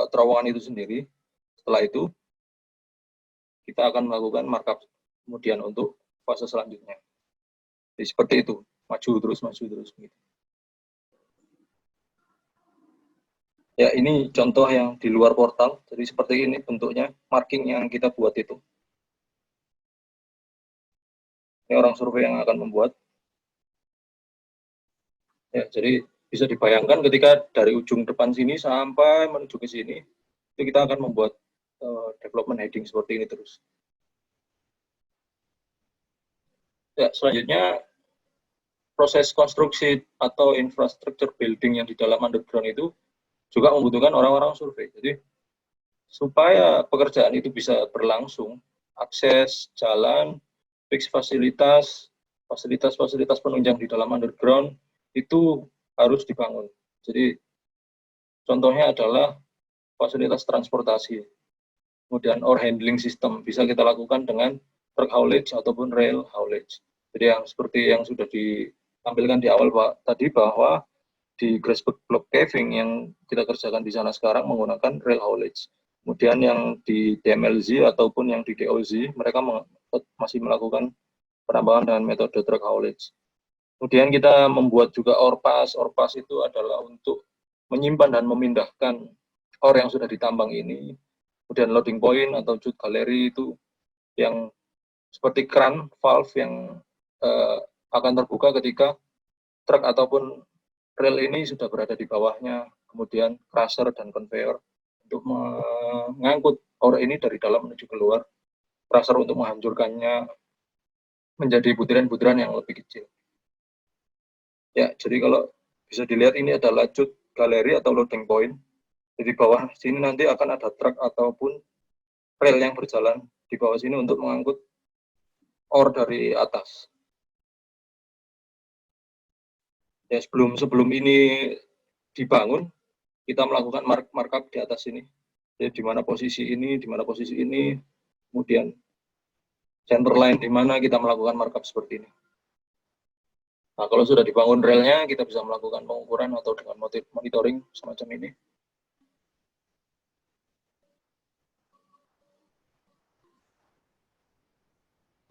terowongan itu sendiri. Setelah itu kita akan melakukan markup kemudian untuk fase selanjutnya. Jadi seperti itu, maju terus gitu. Ya, ini contoh yang di luar portal. Jadi seperti ini bentuknya, marking yang kita buat itu. Ini orang survei yang akan membuat. Ya, jadi bisa dibayangkan ketika dari ujung depan sini sampai menuju ke sini, itu kita akan membuat development heading seperti ini terus. Ya, selanjutnya proses konstruksi atau infrastructure building yang di dalam underground itu juga membutuhkan orang-orang survei. Jadi supaya pekerjaan itu bisa berlangsung, akses jalan, fix fasilitas penunjang di dalam underground itu harus dibangun. Jadi contohnya adalah fasilitas transportasi, kemudian ore handling system bisa kita lakukan dengan truck haulage ataupun rail haulage. Jadi yang seperti yang sudah ditampilkan di awal Pak tadi bahwa di Grasberg Block Caving yang kita kerjakan di sana sekarang menggunakan rail haulage. Kemudian yang di DMLZ ataupun yang di DOZ mereka masih melakukan penambangan dengan metode truck haulage. Kemudian kita membuat juga orpas. Orpas itu adalah untuk menyimpan dan memindahkan ore yang sudah ditambang ini. Kemudian loading point atau chute gallery itu yang seperti kran valve yang akan terbuka ketika truk ataupun rel ini sudah berada di bawahnya, kemudian crusher dan conveyor untuk mengangkut ore ini dari dalam menuju keluar, crusher untuk menghancurkannya menjadi butiran-butiran yang lebih kecil. Ya, jadi kalau bisa dilihat ini adalah chute gallery atau loading point. Jadi di bawah sini nanti akan ada truk ataupun rel yang berjalan di bawah sini untuk mengangkut ore dari atas. Ya, sebelum ini dibangun, kita melakukan markup di atas sini. Jadi di mana posisi ini, kemudian center line di mana kita melakukan markup seperti ini. Nah, kalau sudah dibangun relnya, kita bisa melakukan pengukuran atau dengan monitoring semacam ini.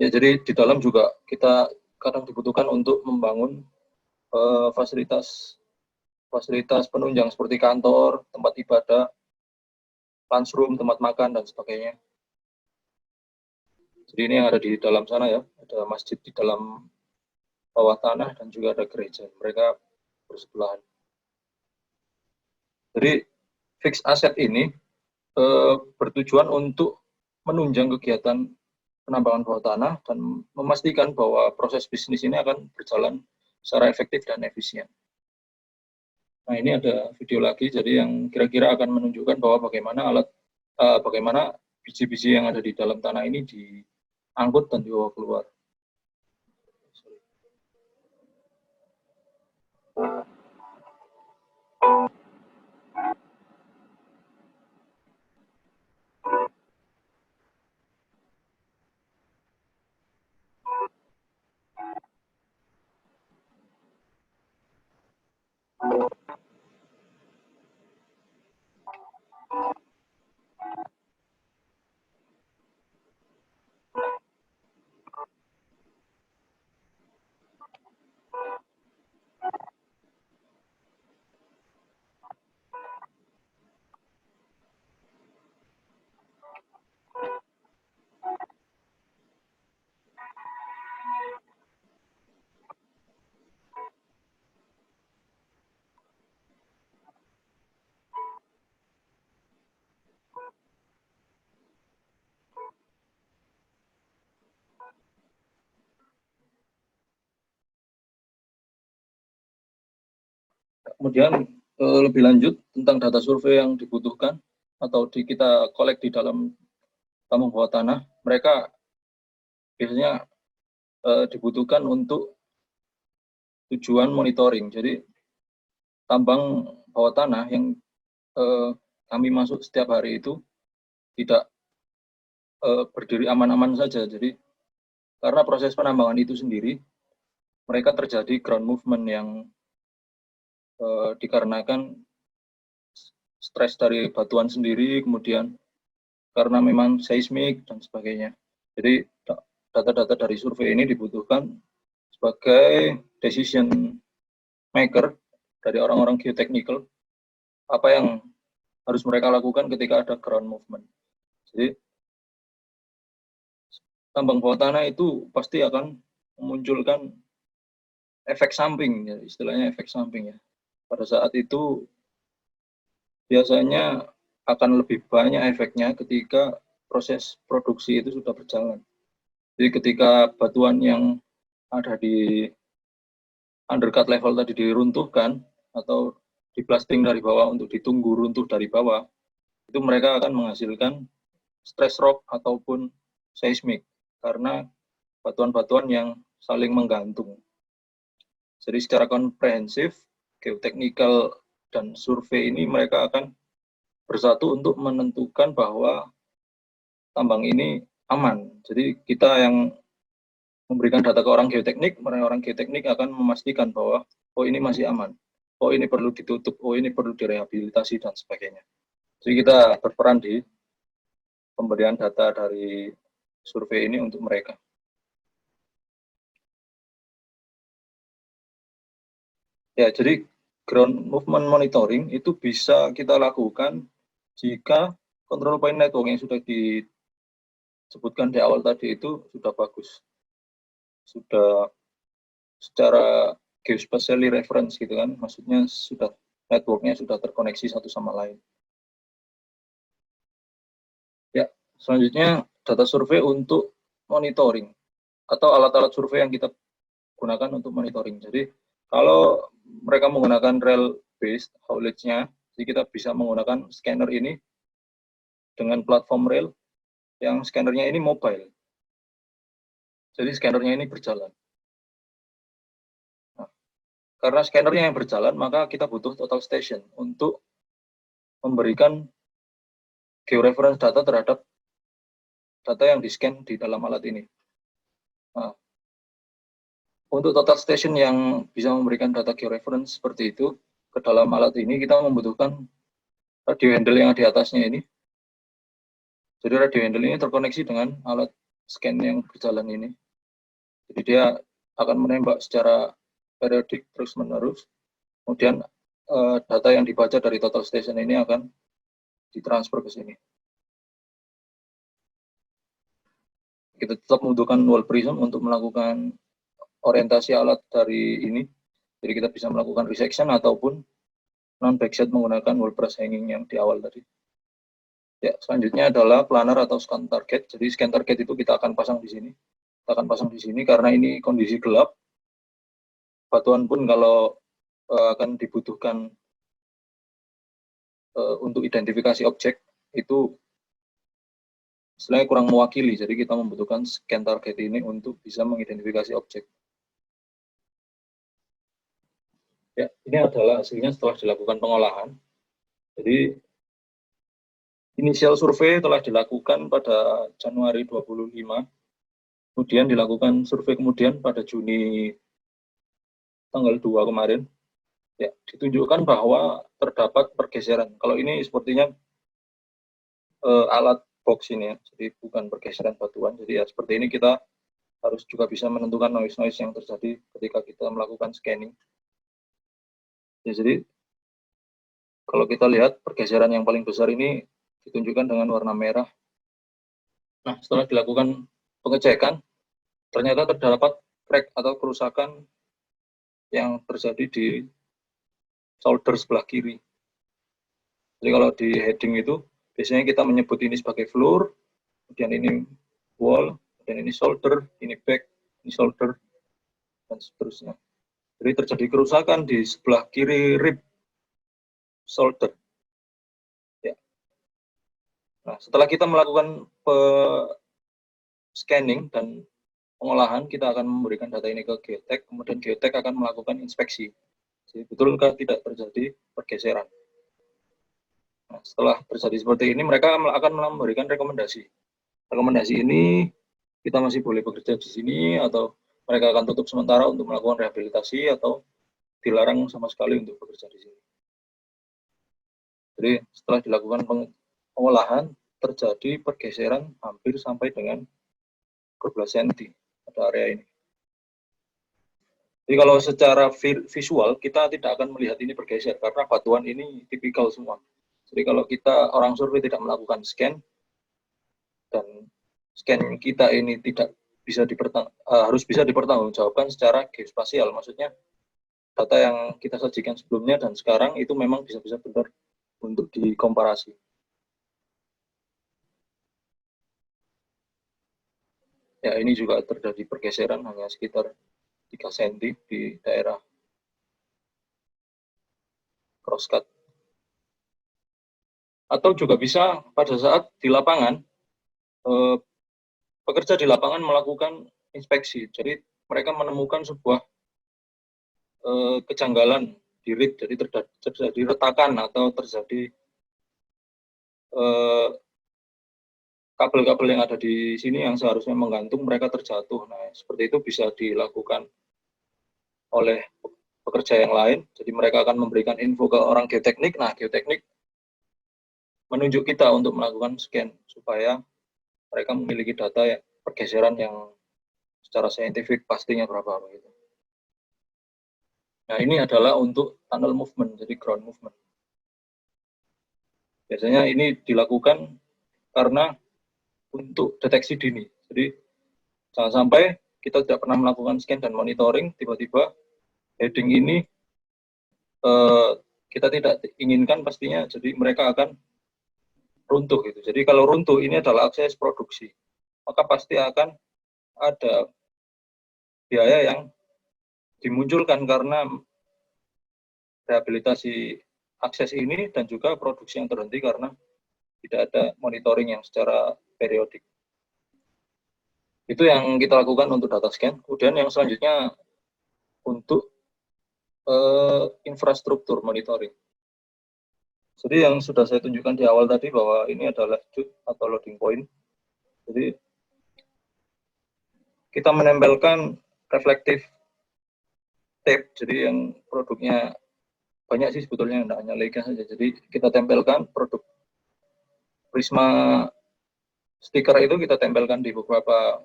Ya, jadi di dalam juga kita kadang dibutuhkan untuk membangun fasilitas penunjang seperti kantor, tempat ibadah, lunchroom, tempat makan, dan sebagainya. Jadi ini yang ada di dalam sana ya, ada masjid di dalam bawah tanah dan juga ada gereja. Mereka bersebelahan. Jadi fixed asset ini bertujuan untuk menunjang kegiatan penambangan bawah tanah dan memastikan bahwa proses bisnis ini akan berjalan secara efektif dan efisien. Nah, ini ada video lagi, jadi yang kira-kira akan menunjukkan bahwa bagaimana biji-biji yang ada di dalam tanah ini diangkut dan dibawa keluar. Kemudian lebih lanjut tentang data survei yang dibutuhkan atau kita collect di dalam tambang bawah tanah, mereka biasanya dibutuhkan untuk tujuan monitoring. Jadi tambang bawah tanah yang kami masuk setiap hari itu tidak berdiri aman-aman saja. Jadi karena proses penambangan itu sendiri, mereka terjadi ground movement yang dikarenakan stres dari batuan sendiri, kemudian karena memang seismik dan sebagainya. Jadi data-data dari survei ini dibutuhkan sebagai decision maker dari orang-orang geotechnical, apa yang harus mereka lakukan ketika ada ground movement. Jadi tambang bawah tanah itu pasti akan memunculkan efek samping, ya, istilahnya efek samping ya. pada saat itu biasanya akan lebih banyak efeknya ketika proses produksi itu sudah berjalan. Jadi ketika batuan yang ada di undercut level tadi diruntuhkan atau diblasting dari bawah untuk ditunggu runtuh dari bawah, itu mereka akan menghasilkan stress rock ataupun seismik karena batuan-batuan yang saling menggantung. Jadi secara komprehensif, geoteknikal dan survei ini mereka akan bersatu untuk menentukan bahwa tambang ini aman. Jadi kita yang memberikan data ke orang geoteknik akan memastikan bahwa oh ini masih aman, oh ini perlu ditutup, oh ini perlu direhabilitasi dan sebagainya. Jadi kita berperan di pemberian data dari survei ini untuk mereka. Ya, jadi ground movement monitoring itu bisa kita lakukan jika control point network yang sudah disebutkan di awal tadi itu sudah bagus. Sudah secara geospatially reference gitu kan, maksudnya sudah networknya sudah terkoneksi satu sama lain. Ya, selanjutnya data survei untuk monitoring atau alat-alat survei yang kita gunakan untuk monitoring. Jadi kalau mereka menggunakan rail based haulage-nya, jadi kita bisa menggunakan scanner ini dengan platform rail yang scannernya ini mobile. Jadi scannernya ini berjalan. Nah, karena scannernya yang berjalan, maka kita butuh total station untuk memberikan georeference data terhadap data yang di-scan di dalam alat ini. Nah, untuk total station yang bisa memberikan data georeference seperti itu ke dalam alat ini, kita membutuhkan radio handle yang di atasnya ini. Jadi radio handle ini terkoneksi dengan alat scan yang berjalan ini. Jadi dia akan menembak secara periodik terus-menerus. Kemudian data yang dibaca dari total station ini akan ditransfer ke sini. Kita tetap membutuhkan wall prism untuk melakukan orientasi alat dari ini. Jadi kita bisa melakukan resection ataupun non-backshot menggunakan wall brush hanging yang di awal tadi. Ya, selanjutnya adalah planar atau scan target. Jadi scan target itu kita akan pasang di sini. Kita akan pasang di sini karena ini kondisi gelap. Batuan pun kalau akan dibutuhkan untuk identifikasi objek itu istilahnya kurang mewakili. Jadi kita membutuhkan scan target ini untuk bisa mengidentifikasi objek. Ya, ini adalah hasilnya setelah dilakukan pengolahan. Jadi inisial survei telah dilakukan pada Januari 25. Kemudian dilakukan survei kemudian pada Juni tanggal 2 kemarin. Ya, ditunjukkan bahwa terdapat pergeseran. Kalau ini sepertinya alat box ini ya, jadi bukan pergeseran batuan. Jadi ya seperti ini kita harus juga bisa menentukan noise-noise yang terjadi ketika kita melakukan scanning. Ya, jadi kalau kita lihat pergeseran yang paling besar ini ditunjukkan dengan warna merah. Nah, setelah dilakukan pengecekan, ternyata terdapat crack atau kerusakan yang terjadi di solder sebelah kiri. Jadi kalau di heading itu, biasanya kita menyebut ini sebagai floor, kemudian ini wall, kemudian ini solder, ini back, ini solder, dan seterusnya. Jadi terjadi kerusakan di sebelah kiri rib solder. Ya. Nah, setelah kita melakukan scanning dan pengolahan, kita akan memberikan data ini ke geotek, kemudian geotek akan melakukan inspeksi. Jadi betulkah tidak terjadi pergeseran. Nah, setelah terjadi seperti ini, mereka akan memberikan rekomendasi. Rekomendasi ini kita masih boleh bekerja di sini atau mereka akan tutup sementara untuk melakukan rehabilitasi atau dilarang sama sekali untuk bekerja di sini. Jadi setelah dilakukan pengolahan, terjadi pergeseran hampir sampai dengan 12 cm pada area ini. Jadi kalau secara visual kita tidak akan melihat ini bergeser karena batuan ini tipikal semua. Jadi kalau kita orang survei tidak melakukan scan dan scan kita ini tidak bisa harus bisa dipertanggungjawabkan secara geospasial, maksudnya data yang kita sajikan sebelumnya dan sekarang itu memang bisa-bisa benar untuk dikomparasi. Ya, ini juga terjadi pergeseran hanya sekitar 3 cm di daerah crosscut. Atau juga bisa pada saat di lapangan, pekerja di lapangan melakukan inspeksi. Jadi mereka menemukan sebuah kejanggalan di rig, jadi terjadi retakan atau terjadi kabel-kabel yang ada di sini yang seharusnya menggantung mereka terjatuh. Nah, seperti itu bisa dilakukan oleh pekerja yang lain. Jadi mereka akan memberikan info ke orang geoteknik. Nah, geoteknik menunjuk kita untuk melakukan scan supaya mereka memiliki data ya, pergeseran yang secara saintifik pastinya berapa begitu. Nah, ini adalah untuk tunnel movement, jadi ground movement. Biasanya ini dilakukan karena untuk deteksi dini. Jadi jangan sampai kita tidak pernah melakukan scan dan monitoring, tiba-tiba heading ini kita tidak inginkan pastinya, jadi mereka akan runtuh gitu. Jadi kalau runtuh ini adalah akses produksi, maka pasti akan ada biaya yang dimunculkan karena rehabilitasi akses ini dan juga produksi yang terhenti karena tidak ada monitoring yang secara periodik. Itu yang kita lakukan untuk data scan. Kemudian yang selanjutnya untuk infrastruktur monitoring. Jadi yang sudah saya tunjukkan di awal tadi bahwa ini adalah chute atau loading point. Jadi kita menempelkan reflective tape, jadi yang produknya banyak sih sebetulnya, tidak hanya Leica saja. Jadi kita tempelkan produk Prisma stiker itu kita tempelkan di beberapa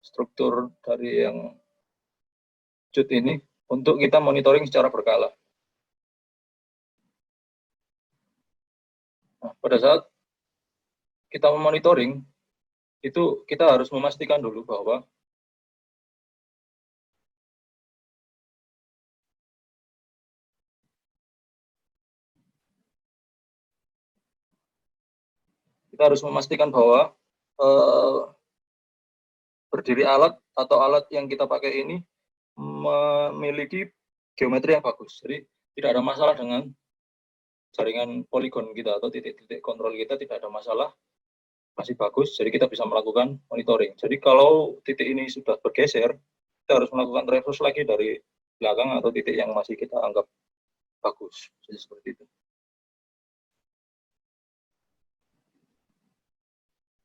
struktur dari yang chute ini untuk kita monitoring secara berkala. Nah, pada saat kita memonitoring, itu kita harus memastikan dulu bahwa berdiri alat atau alat yang kita pakai ini memiliki geometri yang bagus. Jadi tidak ada masalah dengan jaringan poligon kita atau titik-titik kontrol kita, tidak ada masalah, masih bagus. Jadi kita bisa melakukan monitoring. Jadi kalau titik ini sudah bergeser, kita harus melakukan reverse lagi dari belakang atau titik yang masih kita anggap bagus. Jadi seperti itu.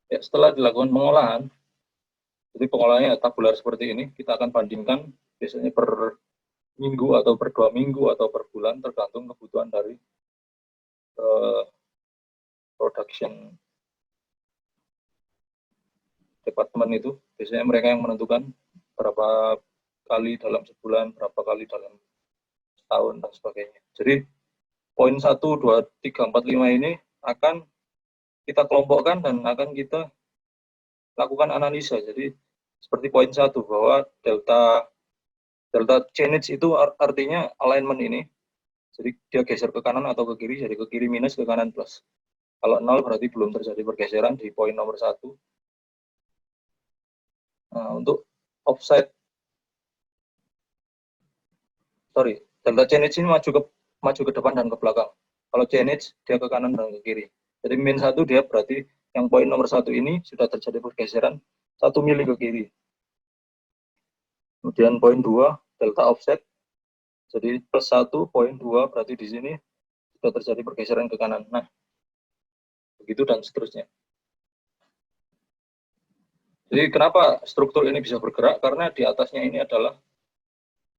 Ya, setelah dilakukan pengolahan, jadi pengolahannya tabular seperti ini, kita akan bandingkan biasanya per minggu atau per 2 minggu atau per bulan, tergantung kebutuhan dari production department itu. Biasanya mereka yang menentukan berapa kali dalam sebulan, berapa kali dalam setahun, dan sebagainya. Jadi poin 1, 2, 3, 4, 5 ini akan kita kelompokkan dan akan kita lakukan analisa. Jadi seperti poin 1 bahwa delta change itu artinya alignment ini. Jadi dia geser ke kanan atau ke kiri, jadi ke kiri minus, ke kanan plus. Kalau 0 berarti belum terjadi pergeseran di poin nomor 1. Nah, untuk offset, delta change ini maju ke depan dan ke belakang. Kalau change dia ke kanan dan ke kiri. Jadi min 1 dia berarti yang poin nomor 1 ini sudah terjadi pergeseran 1 mili ke kiri. Kemudian poin 2 delta offset. Jadi plus 1 poin 2 berarti di sini sudah terjadi pergeseran ke kanan. Nah, begitu dan seterusnya. Jadi kenapa struktur ini bisa bergerak? Karena di atasnya ini adalah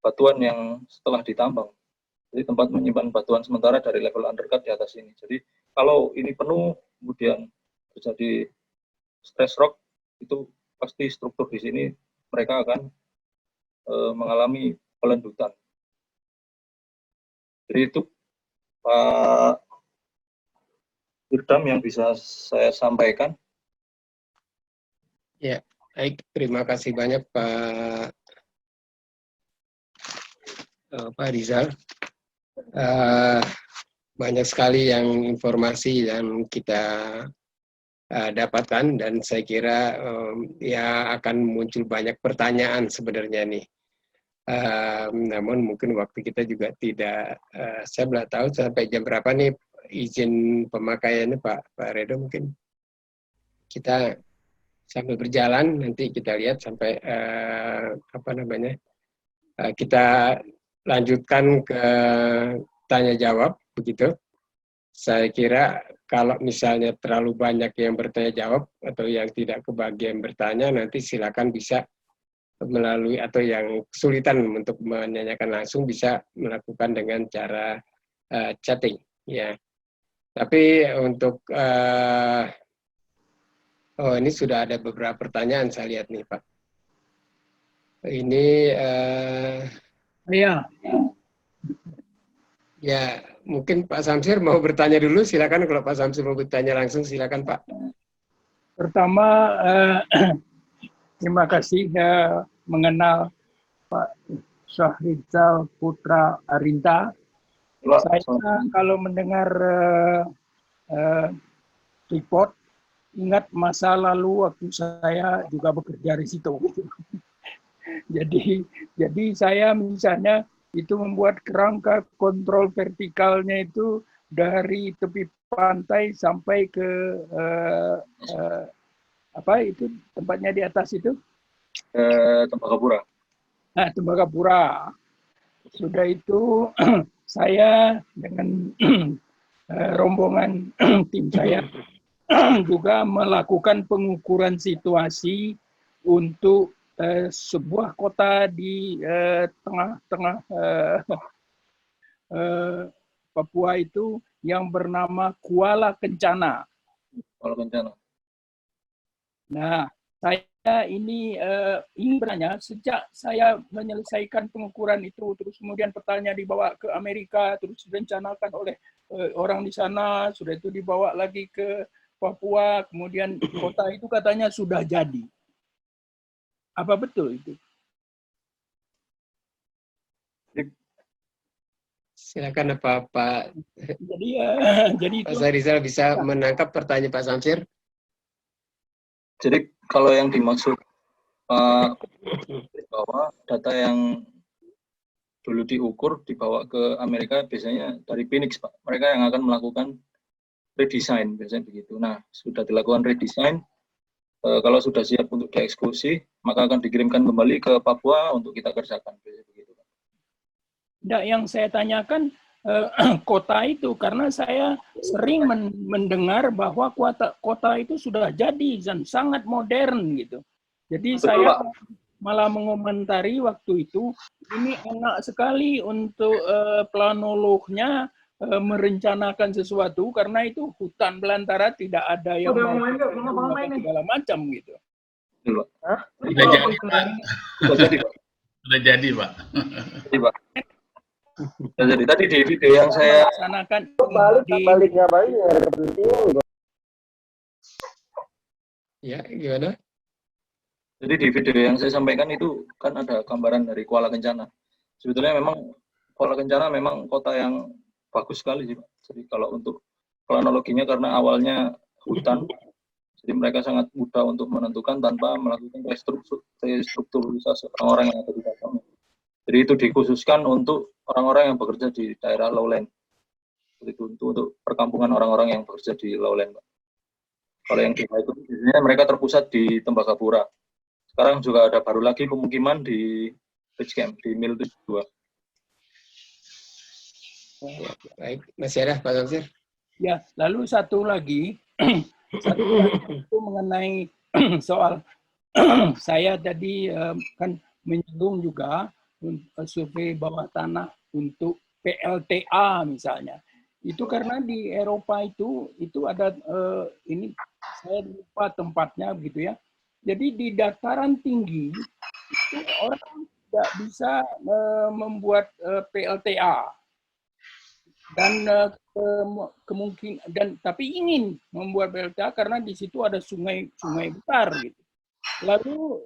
batuan yang setelah ditambang. Jadi tempat menyimpan batuan sementara dari level undercut di atas ini. Jadi kalau ini penuh, kemudian terjadi stress rock, itu pasti struktur di sini mereka akan mengalami pelendutan. Jadi itu Pak Irdam yang bisa saya sampaikan. Ya, baik. Terima kasih banyak Pak Pak Rizal. Banyak sekali yang informasi yang kita dapatkan dan saya kira ya akan muncul banyak pertanyaan sebenarnya nih. Namun mungkin waktu kita juga tidak, saya belum tahu sampai jam berapa nih izin pemakaiannya Pak Redo, mungkin kita sambil berjalan nanti kita lihat sampai kita lanjutkan ke tanya jawab begitu. Saya kira kalau misalnya terlalu banyak yang bertanya jawab atau yang tidak kebagian bertanya, nanti silakan bisa melalui atau yang kesulitan untuk menanyakan langsung bisa melakukan dengan cara chatting ya. Tapi untuk ini sudah ada beberapa pertanyaan saya lihat nih Pak. Ini ya mungkin Pak Samsir mau bertanya dulu, silakan. Kalau Pak Samsir mau bertanya langsung, silakan Pak. Pertama, terima kasih mengenal Pak Syahrizal Putra Arinta. Saya kalau mendengar report, ingat masa lalu waktu saya juga bekerja di situ. Jadi saya misalnya itu membuat kerangka kontrol vertikalnya itu dari tepi pantai sampai ke apa itu tempatnya di atas itu? Tembagapura. Nah, Tembagapura. Sudah itu saya dengan rombongan tim saya juga melakukan pengukuran situasi untuk sebuah kota di tengah-tengah Papua itu yang bernama Kuala Kencana. Kuala Kencana. Nah, saya ini ingin bertanya, sejak saya menyelesaikan pengukuran itu, terus kemudian petanya dibawa ke Amerika, terus direncanakan oleh orang di sana, sudah itu dibawa lagi ke Papua, kemudian kota itu katanya sudah jadi. Apa betul itu? Silakan Pak. Jadi Pak Syahrizal bisa menangkap pertanyaan Pak Samsir. Jadi kalau yang dimaksud bahwa data yang dulu diukur dibawa ke Amerika biasanya dari Phoenix, Pak. Mereka yang akan melakukan redesign, biasanya begitu. Nah, sudah dilakukan redesign, kalau sudah siap untuk dieksekusi, maka akan dikirimkan kembali ke Papua untuk kita kerjakan, biasanya begitu. Nah, yang saya tanyakan kota itu, karena saya sering mendengar bahwa kota itu sudah jadi dan sangat modern gitu. Jadi betul, saya Pak. Malah mengomentari waktu itu, ini enak sekali untuk planolognya merencanakan sesuatu karena itu hutan belantara, tidak ada yang segala macam gitu. Betul, Pak. Sudah jadi, Pak. Sudah jadi, Pak. Jadi, Pak. Jadi tadi di video yang saya laksanakan balik ngapain ya? Ya, gimana? Jadi di video yang saya sampaikan itu kan ada gambaran dari Kuala Kencana. Sebetulnya memang Kuala Kencana memang kota yang bagus sekali sih, Pak. Jadi kalau untuk planologinya karena awalnya hutan, jadi mereka sangat mudah untuk menentukan tanpa melakukan restrukturisasi orang-orang yang ada di dalamnya. Jadi itu dikhususkan untuk orang-orang yang bekerja di daerah lowland. Itu untuk perkampungan orang-orang yang bekerja di lowland, Pak. Kalau yang di itu biasanya mereka terpusat di Tembagapura. Sekarang juga ada baru lagi pemukiman di Base Camp di Mil 72. Baik, masih ada Pak Samsir? Ya, lalu satu lagi itu mengenai soal saya tadi kan menyinggung juga survei bawah tanah untuk PLTA misalnya. Itu karena di Eropa itu ada ini saya lupa tempatnya begitu ya. Jadi di dataran tinggi itu orang tidak bisa membuat PLTA dan kemungkinan tapi ingin membuat PLTA karena di situ ada sungai besar gitu. Lalu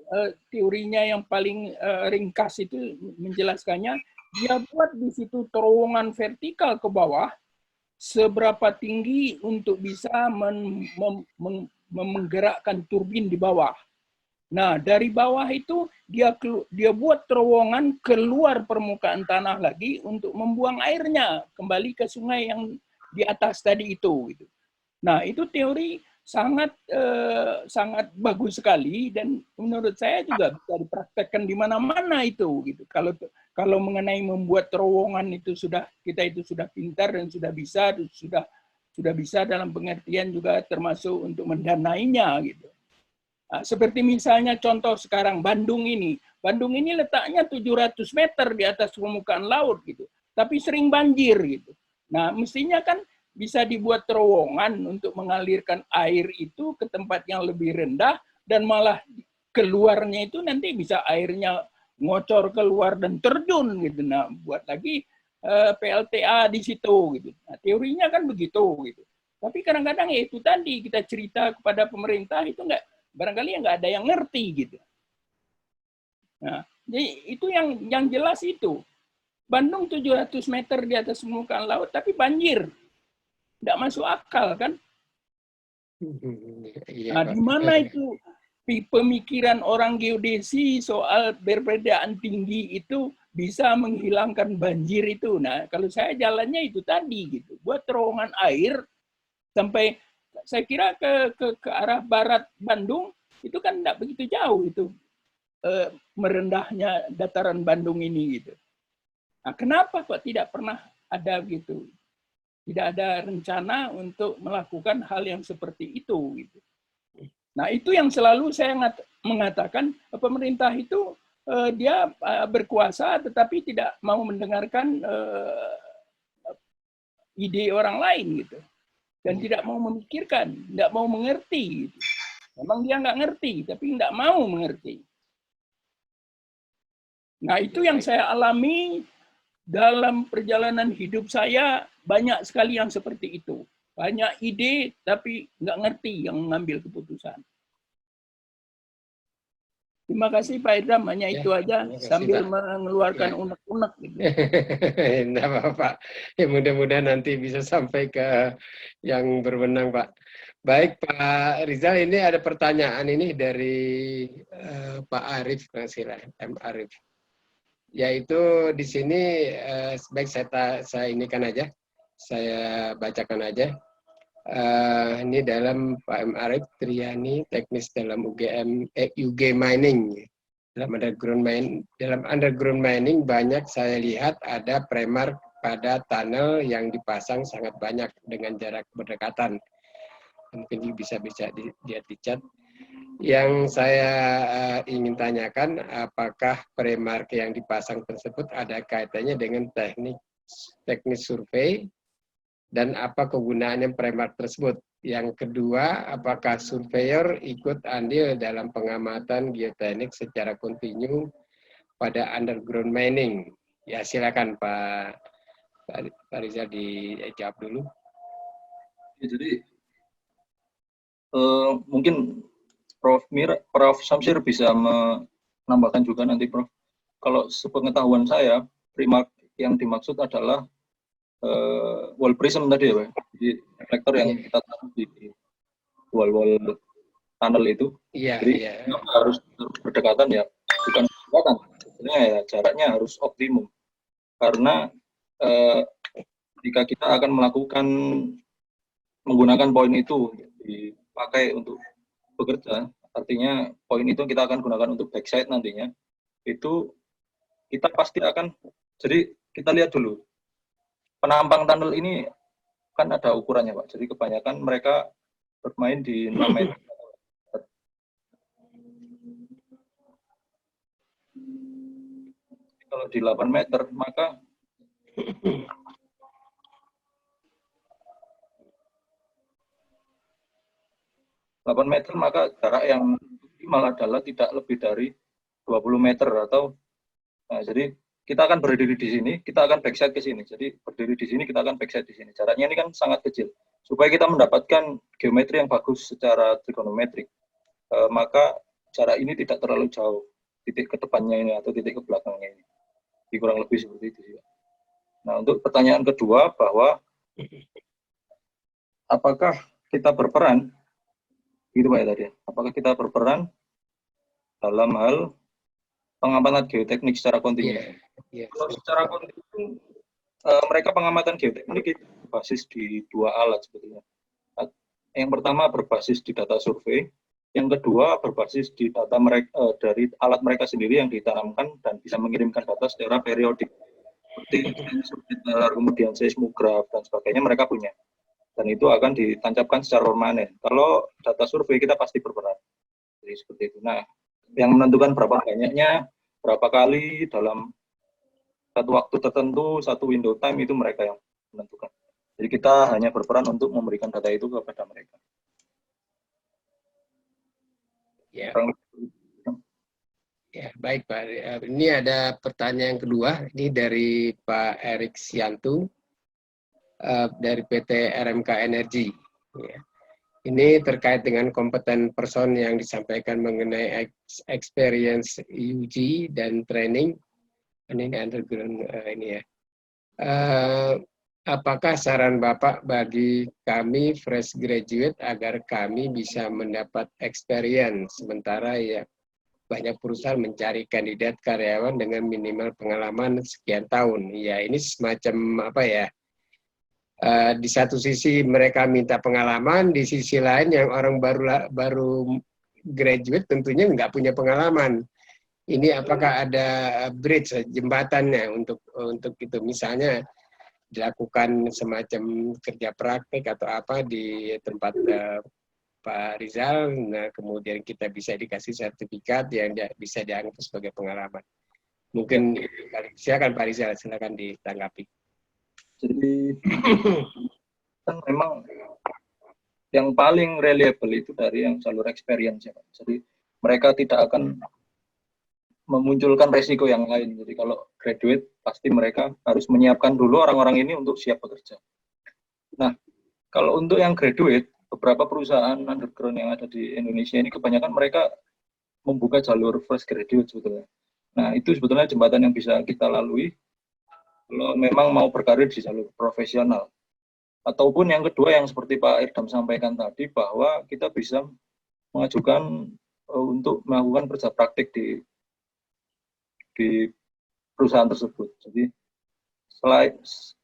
teorinya yang paling ringkas itu menjelaskannya dia buat di situ terowongan vertikal ke bawah seberapa tinggi untuk bisa menggerakkan turbin di bawah. Nah, dari bawah itu dia buat terowongan keluar permukaan tanah lagi untuk membuang airnya kembali ke sungai yang di atas tadi itu. Gitu. Nah, itu teori sangat bagus sekali dan menurut saya juga bisa dipraktekkan di mana-mana itu. Gitu. Kalau mengenai membuat terowongan itu kita sudah pintar dan sudah bisa dalam pengertian juga termasuk untuk mendanainya gitu. Nah, seperti misalnya contoh sekarang Bandung ini letaknya 700 meter di atas permukaan laut gitu, tapi sering banjir gitu. Nah, mestinya kan bisa dibuat terowongan untuk mengalirkan air itu ke tempat yang lebih rendah dan malah keluarnya itu nanti bisa airnya ngocor keluar dan terjun gitu. Nah, buat lagi PLTA di situ gitu. Nah, teorinya kan begitu gitu. Tapi kadang-kadang ya itu tadi kita cerita kepada pemerintah itu barangkali nggak ada yang ngerti gitu. Nah, jadi itu yang jelas itu. Bandung 700 meter di atas permukaan laut tapi banjir. Nggak masuk akal kan? Nah, di mana itu pemikiran orang geodesi soal perbedaan tinggi itu bisa menghilangkan banjir itu. Nah, kalau saya jalannya itu tadi gitu. Buat terowongan air sampai saya kira ke arah barat Bandung itu kan tidak begitu jauh itu merendahnya dataran Bandung ini gitu. Nah, kenapa kok tidak pernah ada gitu? Tidak ada rencana untuk melakukan hal yang seperti itu gitu. Nah, itu yang selalu saya mengatakan pemerintah itu dia berkuasa tetapi tidak mau mendengarkan ide orang lain gitu. Dan tidak mau memikirkan, tidak mau mengerti. Gitu. Memang dia nggak ngerti, tapi nggak mau mengerti. Nah, itu yang saya alami dalam perjalanan hidup saya, banyak sekali yang seperti itu. Banyak ide, tapi nggak ngerti yang mengambil keputusan. Terima kasih Pak Idam, hanya itu aja sambil mengeluarkan unek-unek. Gitu. Tidak apa-apa. Ya, mudah-mudahan nanti bisa sampai ke yang berwenang, Pak. Baik, Pak Rizal, ini ada pertanyaan ini dari Pak Arif, M. Arif. Yaitu di sini, baik saya inikan aja, saya bacakan aja. Ini dalam Pak M. Arif Triani, teknis dalam UG Mining. Dalam underground mining banyak saya lihat ada premark pada tunnel yang dipasang sangat banyak dengan jarak berdekatan. Mungkin bisa dilihat di chat. Yang saya ingin tanyakan, apakah premark yang dipasang tersebut ada kaitannya dengan teknis survei? Dan apa kegunaannya premark tersebut? Yang kedua, apakah surveyor ikut andil dalam pengamatan geoteknik secara kontinu pada underground mining? Ya, silakan Pak Rizal dijawab dulu. Ya, jadi mungkin Prof. Samsir bisa menambahkan juga nanti, Prof. Kalau sepengetahuan saya, premark yang dimaksud adalah wall prism tadi ya, Pak. Jadi reflektor yang kita taruh di wall tunnel itu. Jadi harus berdekatan ya, bukan berdekatan. Sebenarnya ya jaraknya harus optimum. Karena jika kita akan menggunakan poin itu dipakai untuk bekerja, artinya poin itu kita akan gunakan untuk backside nantinya. Itu kita pasti akan, jadi kita lihat dulu. Penampang tunnel ini kan ada ukurannya, Pak. Jadi kebanyakan mereka bermain di 6 meter. Kalau di 8 meter, maka jarak yang optimal adalah tidak lebih dari 20 meter atau jadi kita akan berdiri di sini, kita akan backside ke sini. Jadi berdiri di sini, kita akan backside di sini. Jaraknya ini kan sangat kecil. Supaya kita mendapatkan geometri yang bagus secara trigonometrik, maka jarak ini tidak terlalu jauh, titik ke depannya ini atau titik ke belakangnya ini. kurang lebih seperti itu. Nah, untuk pertanyaan kedua bahwa apakah kita berperan, gitu Pak ya tadi, apakah kita berperan dalam hal pengamatan geoteknik secara kontinu? Kalau secara kontinu, mereka pengamatan geoteknik itu berbasis di dua alat sebetulnya. Yang pertama berbasis di data survei, yang kedua berbasis di data mereka dari alat mereka sendiri yang ditanamkan dan bisa mengirimkan data secara periodik. Seperti kemudian seismograf dan sebagainya mereka punya. Dan itu akan ditancapkan secara permanen. Kalau data survei kita pasti berperan. Jadi seperti itu. Nah, yang menentukan berapa banyaknya, berapa kali dalam satu waktu tertentu, satu window time itu mereka yang menentukan. Jadi kita hanya berperan untuk memberikan data itu kepada mereka. Ya. Ya, baik Pak. Ini ada pertanyaan kedua. Ini dari Pak Erik Siantu dari PT RMK Energi. Ya. Ini terkait dengan kompeten person yang disampaikan mengenai experience UG dan training. Ini underground ini ya. Apakah saran Bapak bagi kami fresh graduate agar kami bisa mendapat experience sementara ya banyak perusahaan mencari kandidat karyawan dengan minimal pengalaman sekian tahun. Ya ini semacam apa ya? Di satu sisi mereka minta pengalaman, di sisi lain yang orang baru graduate tentunya nggak punya pengalaman. Ini apakah ada bridge jembatannya untuk itu misalnya dilakukan semacam kerja praktek atau apa di tempat Pak Rizal, nah kemudian kita bisa dikasih sertifikat yang bisa dianggap sebagai pengalaman. Mungkin silakan Pak Rizal, silakan ditanggapi. Jadi kan memang yang paling reliable itu dari yang jalur experience ya Pak. Jadi mereka tidak akan memunculkan resiko yang lain. Jadi kalau graduate pasti mereka harus menyiapkan dulu orang-orang ini untuk siap bekerja. Nah, kalau untuk yang graduate, beberapa perusahaan underground yang ada di Indonesia ini kebanyakan mereka membuka jalur fresh graduate sebetulnya. Nah, itu sebetulnya jembatan yang bisa kita lalui kalau memang mau berkarir di jalur profesional. Ataupun yang kedua yang seperti Pak Irdam sampaikan tadi bahwa kita bisa mengajukan untuk melakukan kerja praktik di perusahaan tersebut. Jadi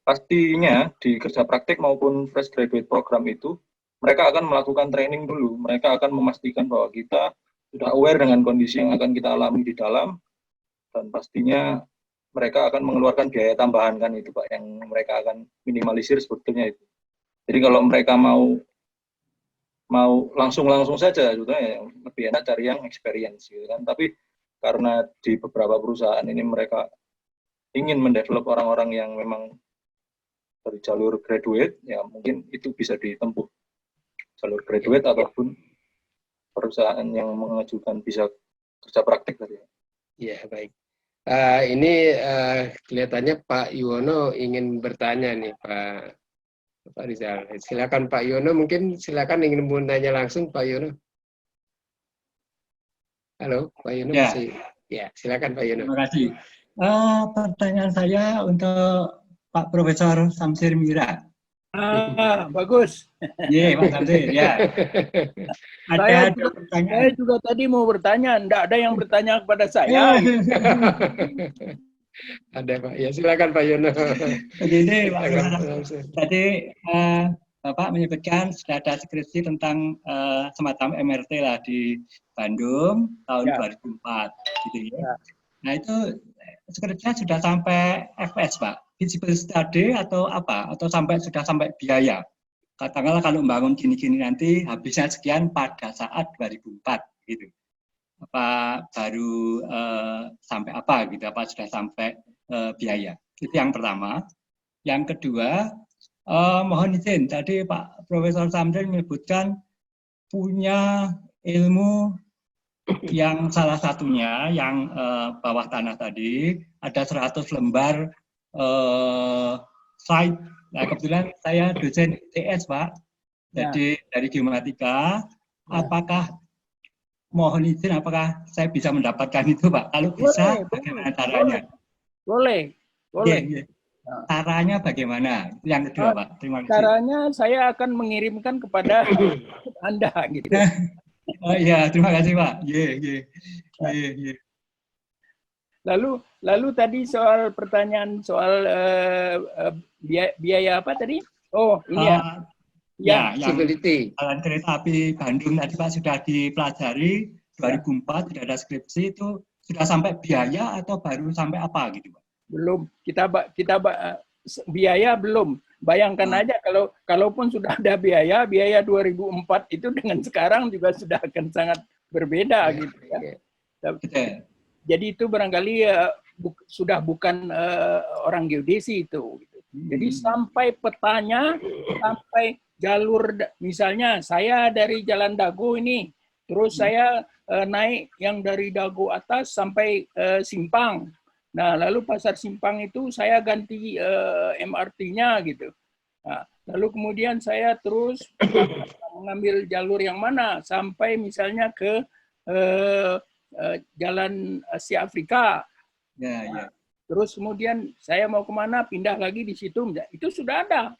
pastinya di kerja praktik maupun fresh graduate program itu mereka akan melakukan training dulu. Mereka akan memastikan bahwa kita sudah aware dengan kondisi yang akan kita alami di dalam dan pastinya mereka akan mengeluarkan biaya tambahan kan itu Pak yang mereka akan minimalisir sebetulnya itu. Jadi kalau mereka mau langsung saja sebetulnya lebih enak cari yang experience gitu kan. Tapi karena di beberapa perusahaan ini mereka ingin mendevelop orang-orang yang memang dari jalur graduate, ya mungkin itu bisa ditempuh. Jalur graduate ataupun perusahaan yang mengajukan bisa kerja praktik tadi. Ya, baik. Ini kelihatannya Pak Yuwono ingin bertanya nih Pak Rizal. Silakan Pak Yuwono, mungkin silakan ingin bertanya langsung Pak Yuwono. Halo, Pak Yuwono Ya. masih. Ya, silakan Pak Yuwono. Terima kasih. Pertanyaan saya untuk Pak Profesor Samsir Mira. Bagus. Iya, Pak Samsir. Ya. Ada pertanyaan. Saya juga tadi mau bertanya, enggak ada yang bertanya kepada saya. Ada Pak. Ya, silakan Pak Yuwono. Begini, Pak Profesor. Tadi Bapak menyebutkan sudah ada skripsi tentang semacam MRT lah di Bandung tahun 2004 gitu ya. Nah itu skripsinya sudah sampai FS Pak, feasible study atau apa? Atau sudah sampai biaya? Katakanlah kalau membangun gini-gini nanti habisnya sekian pada saat 2004 gitu. Apa baru sampai apa gitu? Apa sudah sampai biaya? Itu yang pertama. Yang kedua, mohon izin, tadi Pak Profesor Samsir menyebutkan punya ilmu yang salah satunya yang bawah tanah tadi ada 100 lembar slide. Nah, kebetulan saya dosen ITS Pak, jadi dari geomatika. Apakah mohon izin, apakah saya bisa mendapatkan itu Pak? Kalau bisa, bagaimana caranya? Boleh, boleh. Iya, iya. Caranya bagaimana? Itu yang kedua, Pak. Terima kasih. Caranya saya akan mengirimkan kepada Anda gitu. Oh iya, terima kasih, Pak. Iya, iya. Iya, iya. Lalu tadi soal pertanyaan soal biaya apa tadi? Oh, ini ya. Ya, yang Civility. jalan kereta api Bandung tadi Pak sudah dipelajari 2004 sudah ada skripsi, itu sudah sampai biaya atau baru sampai apa gitu Pak? Belum, biaya belum. Bayangkan aja kalaupun sudah ada biaya 2004 itu dengan sekarang juga sudah akan sangat berbeda gitu ya. Jadi itu barangkali sudah bukan orang geodesi itu. Gitu. Jadi sampai petanya, sampai jalur, misalnya saya dari Jalan Dago ini, terus saya naik yang dari Dago atas sampai Simpang. Nah, lalu Pasar Simpang itu saya ganti MRT-nya gitu. Nah, lalu kemudian saya terus mengambil jalur yang mana sampai misalnya ke Jalan Asia Afrika. Ya, ya. Terus kemudian saya mau kemana, pindah lagi di situ. Itu sudah ada.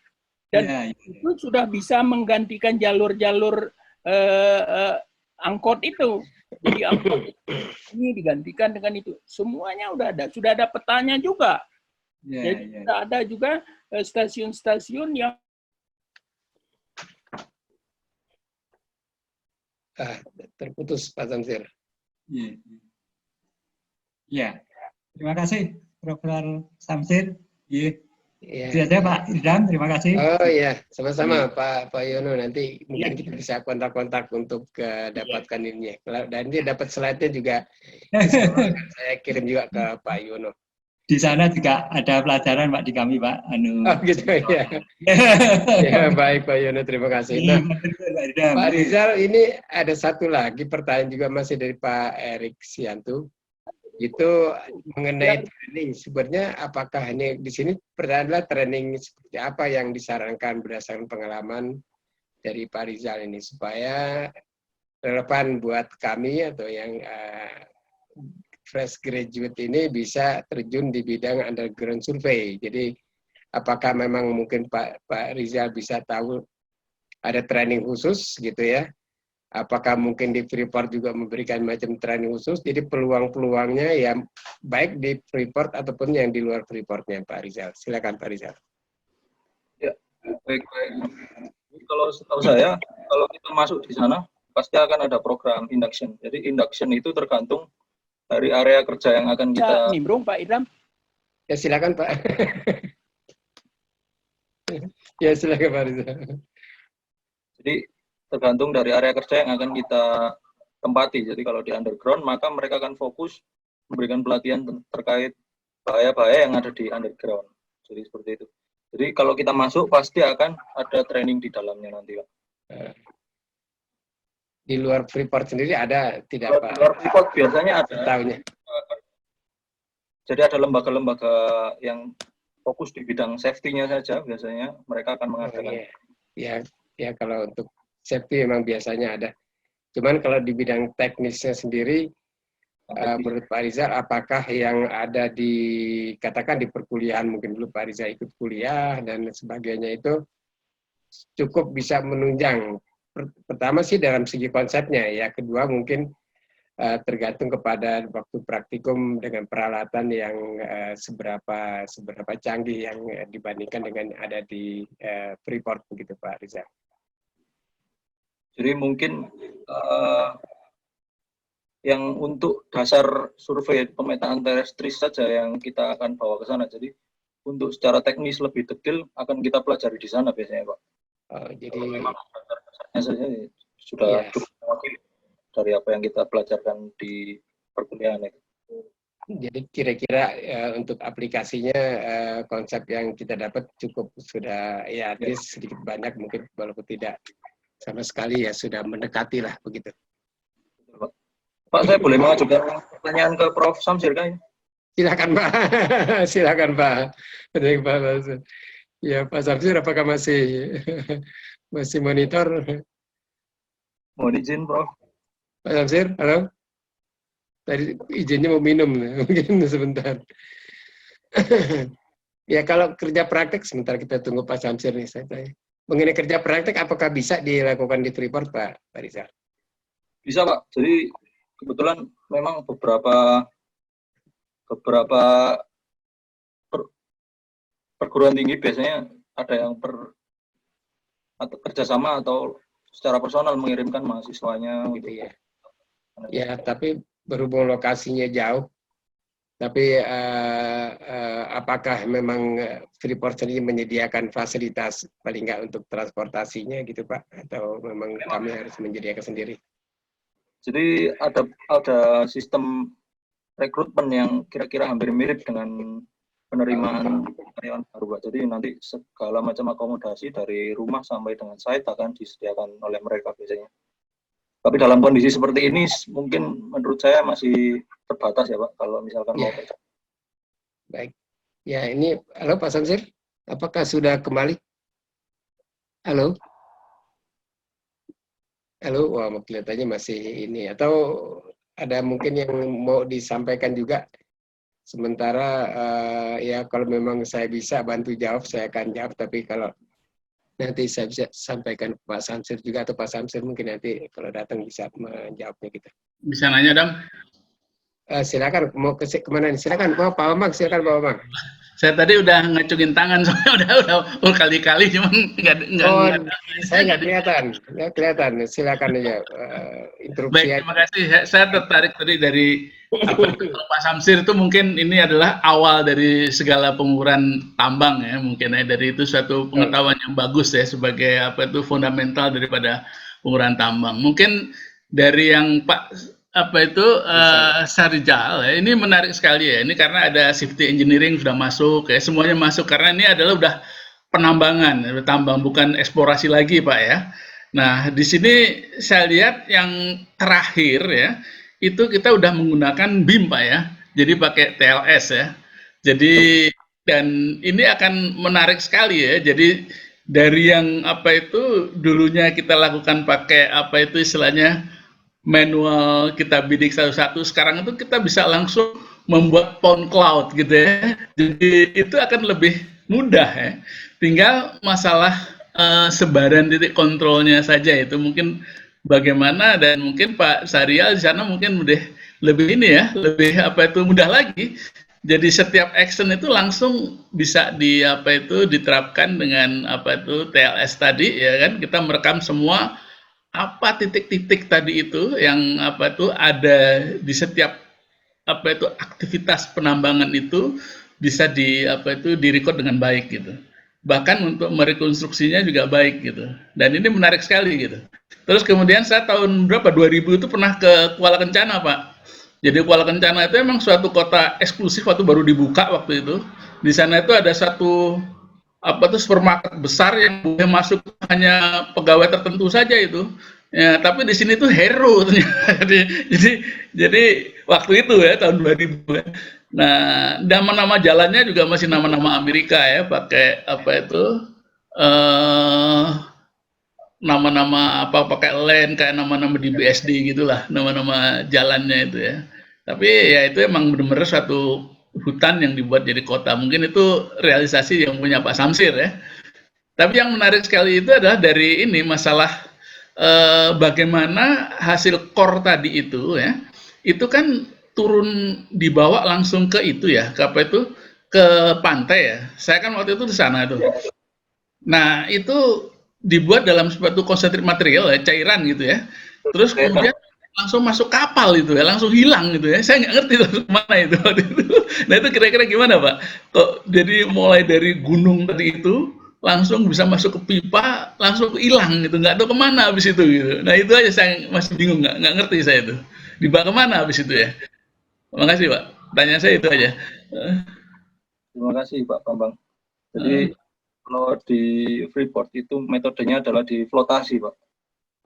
Dan itu sudah bisa menggantikan jalur-jalur angkot itu. Jadi angkot ini digantikan dengan itu. Semuanya udah ada. Sudah ada petanya juga. Jadi sudah ada juga stasiun-stasiun yang terputus Pak Samsir. Ya. Terima kasih Profesor Samsir. Ya. Sudah Pak Idam, terima kasih. Oh iya, sama-sama Pak Yono. Nanti mungkin kita bisa kontak-kontak untuk dapatkan ininya. Dan dia dapat slide-nya juga. Saya kirim juga ke Pak Yono. Di sana juga ada pelajaran Pak di kami Pak. Oh gitu ya. Ya baik Pak Yono, terima kasih. Nah, Pak Rizal, ini ada satu lagi pertanyaan juga masih dari Pak Erik Siantu. Itu mengenai training. Sebenarnya apakah ini di sini pertanyaan adalah training seperti apa yang disarankan berdasarkan pengalaman dari Pak Rizal ini supaya relevan buat kami atau yang fresh graduate ini bisa terjun di bidang underground survey. Jadi apakah memang mungkin Pak Rizal bisa tahu ada training khusus gitu ya? Apakah mungkin di Freeport juga memberikan macam training khusus? Jadi peluang-peluangnya ya baik di Freeport ataupun yang di luar Freeportnya Pak Rizal. Silakan Pak Rizal. Ya, baik. Kalau setahu saya, kalau kita masuk di sana pasti akan ada program induction. Jadi induction itu tergantung dari area kerja yang akan kita. Nimbrung Pak Idam. Ya silakan Pak. Ya silakan Pak Rizal. Jadi tergantung dari area kerja yang akan kita tempati. Jadi kalau di underground, maka mereka akan fokus memberikan pelatihan terkait bahaya-bahaya yang ada di underground. Jadi seperti itu. Jadi kalau kita masuk, pasti akan ada training di dalamnya nanti, Pak. Di luar Freeport sendiri ada tidak Pak? Di luar Freeport biasanya ada. Tahunya. Jadi ada lembaga-lembaga yang fokus di bidang safety-nya saja, biasanya mereka akan mengadakan. Ya kalau untuk safety memang biasanya ada. Cuman kalau di bidang teknisnya sendiri, menurut Pak Rizal, apakah yang ada di, katakan di perkuliahan, mungkin dulu Pak Rizal ikut kuliah dan sebagainya itu cukup bisa menunjang. Pertama sih dalam segi konsepnya, ya kedua mungkin tergantung kepada waktu praktikum dengan peralatan yang seberapa canggih yang dibandingkan dengan ada di Freeport begitu Pak Rizal. Jadi mungkin yang untuk dasar survei pemetaan terestris saja yang kita akan bawa ke sana. Jadi untuk secara teknis lebih detail akan kita pelajari di sana biasanya Pak. Jadi kalau memang dasarnya saja sudah cukup mewakili dari apa yang kita pelajarkan di perkuliahan itu. Jadi kira-kira untuk aplikasinya konsep yang kita dapat cukup sudah ya at least sedikit banyak mungkin walaupun tidak sama sekali ya sudah mendekati lah begitu. Pak, saya boleh mengajukan pertanyaan ke Prof. Samsir kan? Silakan Pak, silakan Pak. Ya Pak Samsir, apakah masih monitor? Mohon izin Prof. Pak Samsir, halo. Tadi izinnya mau minum, mungkin sebentar. Ya kalau kerja praktek, sebentar kita tunggu Pak Samsir nih. Saya tanya. Mengenai kerja praktek, apakah bisa dilakukan di Freeport, Pak Rizal? Bisa Pak. Jadi kebetulan memang beberapa perguruan tinggi biasanya ada yang atau kerjasama atau secara personal mengirimkan mahasiswanya gitu ya. Ya, tapi berhubung lokasinya jauh, tapi apakah memang Freeport sendiri menyediakan fasilitas paling nggak untuk transportasinya gitu Pak, atau memang kami harus menyediakan sendiri? Jadi ada sistem rekrutmen yang kira-kira hampir mirip dengan penerimaan karyawan baru Pak. Jadi nanti segala macam akomodasi dari rumah sampai dengan site akan disediakan oleh mereka biasanya. Tapi dalam kondisi seperti ini mungkin menurut saya masih terbatas ya Pak, kalau misalkan mau kerja. Baik. Ya ini, halo Pak Samsir, apakah sudah kembali? Halo? Halo, wah kelihatannya masih ini. Atau ada mungkin yang mau disampaikan juga? Sementara ya kalau memang saya bisa bantu jawab, saya akan jawab. Tapi kalau nanti saya bisa sampaikan ke Pak Samsir juga, atau Pak Samsir mungkin nanti kalau datang bisa menjawabnya gitu. Bisa nanya, Dam? Silakan, mau kemana nih? Silakan, mau Pak Bambang, silakan Pak Bambang. Saya tadi udah ngacungin tangan, soalnya udah kali-kali, cuman saya nggak kelihatan. Silakan aja interupsi. Baik, terima kasih. Saya tertarik tadi dari Pak Samsir itu mungkin ini adalah awal dari segala pengukuran tambang ya, mungkin ya, dari itu suatu pengetahuan yang bagus ya sebagai fundamental daripada pengukuran tambang. Mungkin dari yang Pak Sarijal ya, ini menarik sekali ya, ini karena ada safety engineering sudah masuk ya, semuanya masuk karena ini adalah udah penambangan, tambang bukan eksplorasi lagi Pak ya. Nah di sini saya lihat yang terakhir ya, itu kita udah menggunakan BIM Pak ya, jadi pakai TLS ya. Jadi dan ini akan menarik sekali ya. Jadi dari yang dulunya kita lakukan pakai istilahnya manual, kita bidik satu-satu, sekarang itu kita bisa langsung membuat point cloud gitu ya. Jadi itu akan lebih mudah ya. Tinggal masalah sebaran titik kontrolnya saja, itu mungkin bagaimana, dan mungkin Pak Sarijal di sana mungkin lebih ini ya, lebih mudah lagi. Jadi setiap action itu langsung bisa diterapkan dengan TLS tadi ya kan, kita merekam semua titik-titik tadi itu yang ada di setiap aktivitas penambangan itu bisa direkod dengan baik gitu. Bahkan untuk merekonstruksinya juga baik gitu. Dan ini menarik sekali gitu. Terus kemudian saya tahun 2000 itu pernah ke Kuala Kencana Pak. Jadi Kuala Kencana itu emang suatu kota eksklusif waktu baru dibuka waktu itu. Di sana itu ada satu supermarket besar yang boleh masuk hanya pegawai tertentu saja itu. Ya, tapi di sini tuh hero ternyata. Jadi waktu itu ya tahun 2000 ya. Nah, nama-nama jalannya juga masih nama-nama Amerika ya, pakai nama-nama pakai land kayak nama-nama di BSD gitulah, nama-nama jalannya itu ya. Tapi ya itu emang benar-benar satu hutan yang dibuat jadi kota. Mungkin itu realisasi yang punya Pak Samsir ya. Tapi yang menarik sekali itu adalah dari ini masalah bagaimana hasil core tadi itu ya, itu kan turun dibawa langsung ke itu ya, ke pantai ya. Saya kan waktu itu di sana itu. Nah itu dibuat dalam suatu konsentrat material ya, cairan gitu ya. Terus kemudian langsung masuk kapal itu ya, langsung hilang gitu ya. Saya nggak ngerti langsung kemana itu waktu itu. Nah itu kira-kira gimana Pak? Kok jadi mulai dari gunung tadi itu langsung bisa masuk ke pipa, langsung hilang gitu, nggak tahu kemana habis itu gitu. Nah itu aja saya masih bingung, nggak ngerti saya itu. Dibawa kemana habis itu ya? Terima kasih Pak. Tanya saya itu aja. Terima kasih Pak Bambang. Jadi kalau di Freeport itu metodenya adalah diflotasi Pak.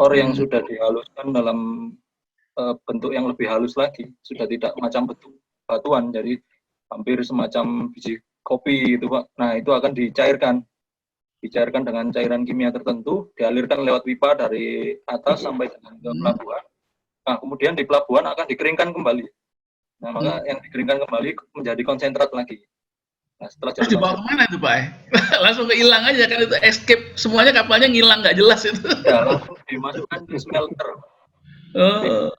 Ore yang sudah dihaluskan dalam bentuk yang lebih halus lagi, sudah tidak macam bentuk batuan, jadi hampir semacam biji kopi itu Pak. Nah itu akan dicairkan dengan cairan kimia tertentu, dialirkan lewat pipa dari atas sampai dengan ke pelabuhan. Nah kemudian di pelabuhan akan dikeringkan kembali. Nah maka yang dikeringkan kembali menjadi konsentrat lagi. Nah, setelah Terus Jerman dibawa kemana itu Pak? Langsung hilang aja kan itu escape, semuanya kapalnya ngilang nggak jelas itu. ya langsung dimasukkan ke smelter. Oh,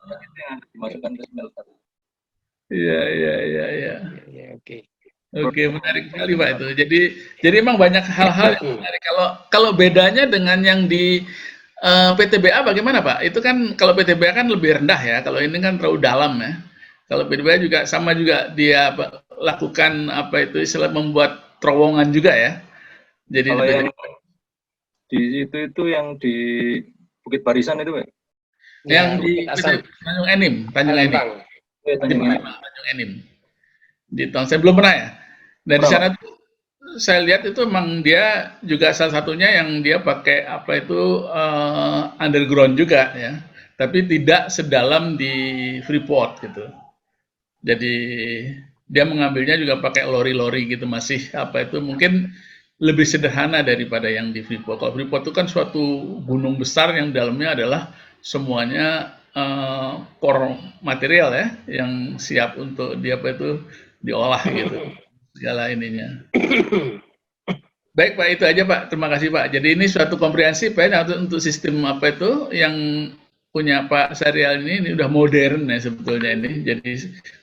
Dimasukkan ke smelter. iya iya iya iya. Ya, oke. Oke, menarik sekali Pak itu. Jadi emang banyak hal-hal yang menarik. Kalau bedanya dengan yang di PTBA bagaimana Pak? Itu kan kalau PTBA kan lebih rendah ya. Kalau ini kan terlalu dalam ya. Kalau PTBA juga sama juga dia lakukan apa itu istilah membuat terowongan juga ya. Jadi Kalau di yang PTBA. di itu yang di Bukit Barisan itu, Pak. Yang Ya, di Asam. Tanjung Enim, Tanjung Enim. Palembang. Ya, Di Tanjung Enim. Palembang, Tanjung Enim. Di tahun saya belum pernah ya. Dan di sana tuh saya lihat itu memang dia juga salah satunya yang dia pakai apa itu underground juga ya. Tapi tidak sedalam di Freeport gitu. Jadi dia mengambilnya juga pakai lori-lori gitu, masih apa itu mungkin lebih sederhana daripada yang di Freeport. Kalau Freeport itu kan suatu gunung besar yang dalamnya adalah semuanya core material ya, yang siap untuk dia apa itu diolah gitu, segala ininya. Baik Pak, itu aja Pak. Terima kasih Pak. Jadi ini suatu komprehensif ya untuk sistem apa itu yang punya Pak Syarial ini udah modern ya sebetulnya ini. Jadi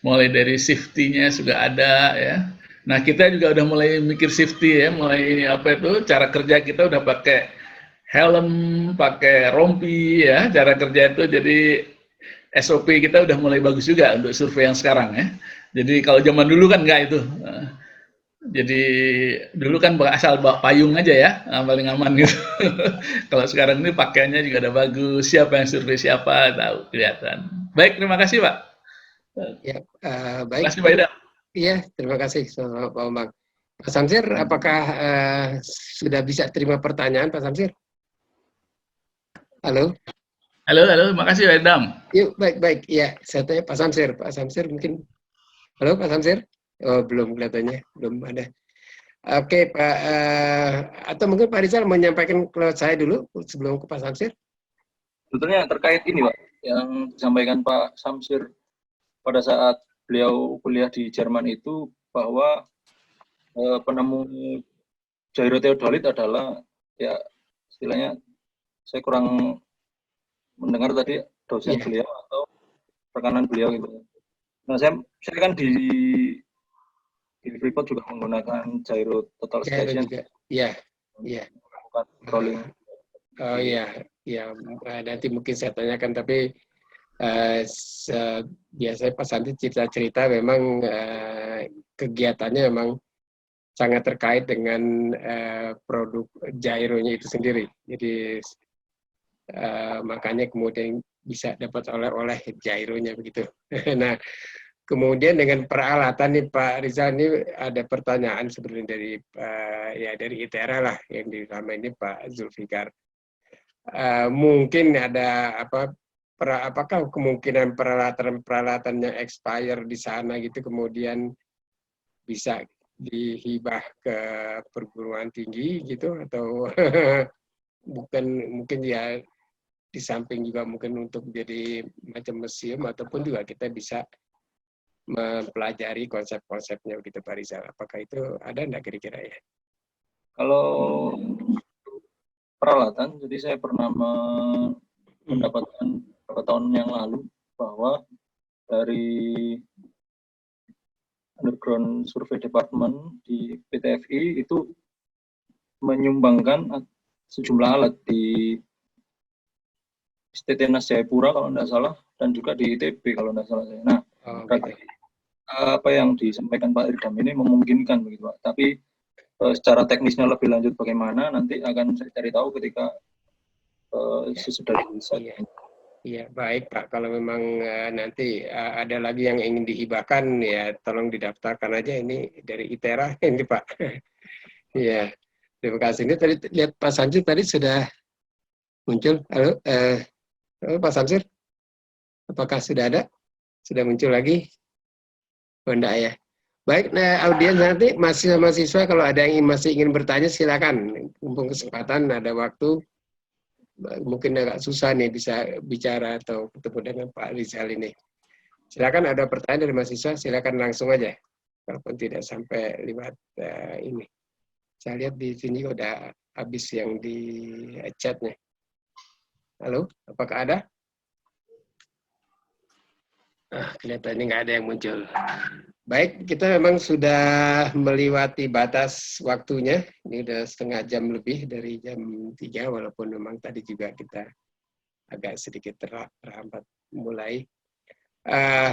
mulai dari safety-nya juga ada ya. Nah kita juga udah mulai mikir safety ya, mulai apa itu cara kerja kita udah pakai helm, pakai rompi ya, cara kerja itu jadi SOP kita udah mulai bagus juga untuk survei yang sekarang ya. Jadi kalau zaman dulu kan enggak itu. Jadi dulu kan asal bawa payung aja ya, paling aman gitu. Kalau sekarang ini pakaiannya juga udah bagus, siapa yang survei siapa, tahu kelihatan. Baik, terima kasih Pak. Ya, Terima baik. kasih Pak Ida. Iya, terima kasih Pak Bambang. Pak Samsir, apakah sudah bisa terima pertanyaan Pak Samsir? Halo? Halo, terima kasih Pak Idam. Yuk, baik. Ya, saya tanya Pak Samsir. Pak Samsir mungkin. Halo Pak Samsir? Oh, belum kelihatannya, belum ada. Oke, Pak. Atau mungkin Pak Rizal menyampaikan ke saya dulu sebelum ke Pak Samsir. Sebetulnya terkait ini, Pak, yang disampaikan Pak Samsir pada saat beliau kuliah di Jerman itu bahwa penemu gyrotheodolit adalah ya istilahnya saya kurang mendengar tadi dosen beliau atau rekanan beliau gitu. Nah, saya kan di Freeport juga menggunakan gyro total station. Iya. Melakukan controlling. Oh iya, nanti mungkin saya tanyakan, tapi biasanya Pak Santi cerita-cerita memang kegiatannya memang sangat terkait dengan produk gyronya itu sendiri. Jadi makanya kemudian bisa dapat oleh-oleh gyronya begitu. Nah, kemudian dengan peralatan nih Pak Rizal, ini ada pertanyaan sebenarnya dari ITERA lah yang selama ini Pak Zulfikar. Mungkin ada apakah kemungkinan peralatannya expire di sana gitu kemudian bisa dihibah ke perguruan tinggi gitu, atau bukan mungkin ya di samping juga mungkin untuk jadi macam museum, ataupun juga kita bisa mempelajari konsep-konsepnya begitu Pak Rizal. Apakah itu ada enggak kira-kira ya? Kalau peralatan, jadi saya pernah mendapatkan beberapa tahun yang lalu bahwa dari Underground Survey Department di PTFI itu menyumbangkan sejumlah alat di STT-NAS Jayapura kalau tidak salah, dan juga di ITB kalau tidak salah saya. Nah, apa yang disampaikan Pak Irdam ini memungkinkan begitu Pak. Tapi secara teknisnya lebih lanjut bagaimana nanti akan saya cari tahu ketika sesudah selesai. Iya, baik Pak. Kalau memang nanti ada lagi yang ingin dihibahkan ya tolong didaftarkan aja ini dari ITERA ini Pak. Iya, terima kasih. Ini tadi lihat Pak Samsir tadi sudah muncul. Halo, Pak Samsir, apakah sudah ada? Sudah muncul lagi? Oh, enggak ya. Baik, nah audiens nanti mahasiswa kalau ada yang masih ingin bertanya silakan. Mumpung kesempatan ada waktu, mungkin agak susah nih bisa bicara atau ketemu dengan Pak Rizal ini. Silakan, ada pertanyaan dari mahasiswa, silakan langsung aja. Walaupun tidak sampai lewat ini. Saya lihat di sini udah habis yang di chatnya. Halo, apakah ada? Kelihatannya nggak ada yang muncul. Baik, kita memang sudah melewati batas waktunya. Ini udah setengah jam lebih dari jam 3, walaupun memang tadi juga kita agak sedikit terhambat mulai.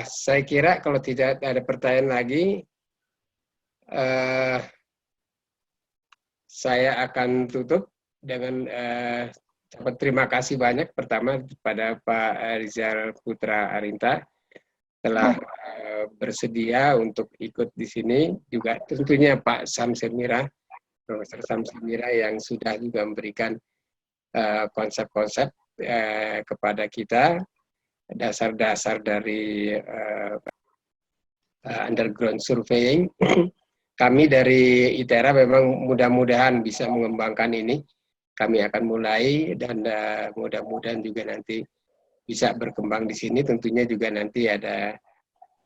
Saya kira kalau tidak ada pertanyaan lagi, saya akan tutup dengan terima kasih banyak pertama kepada Pak Rizal Putra Arinta telah bersedia untuk ikut di sini, juga tentunya Pak Samsir Mira, Profesor Samsir Mira yang sudah juga memberikan konsep-konsep kepada kita, dasar-dasar dari underground surveying. Kami dari ITERA memang mudah-mudahan bisa mengembangkan ini. Kami akan mulai dan mudah-mudahan juga nanti bisa berkembang di sini. Tentunya juga nanti ada,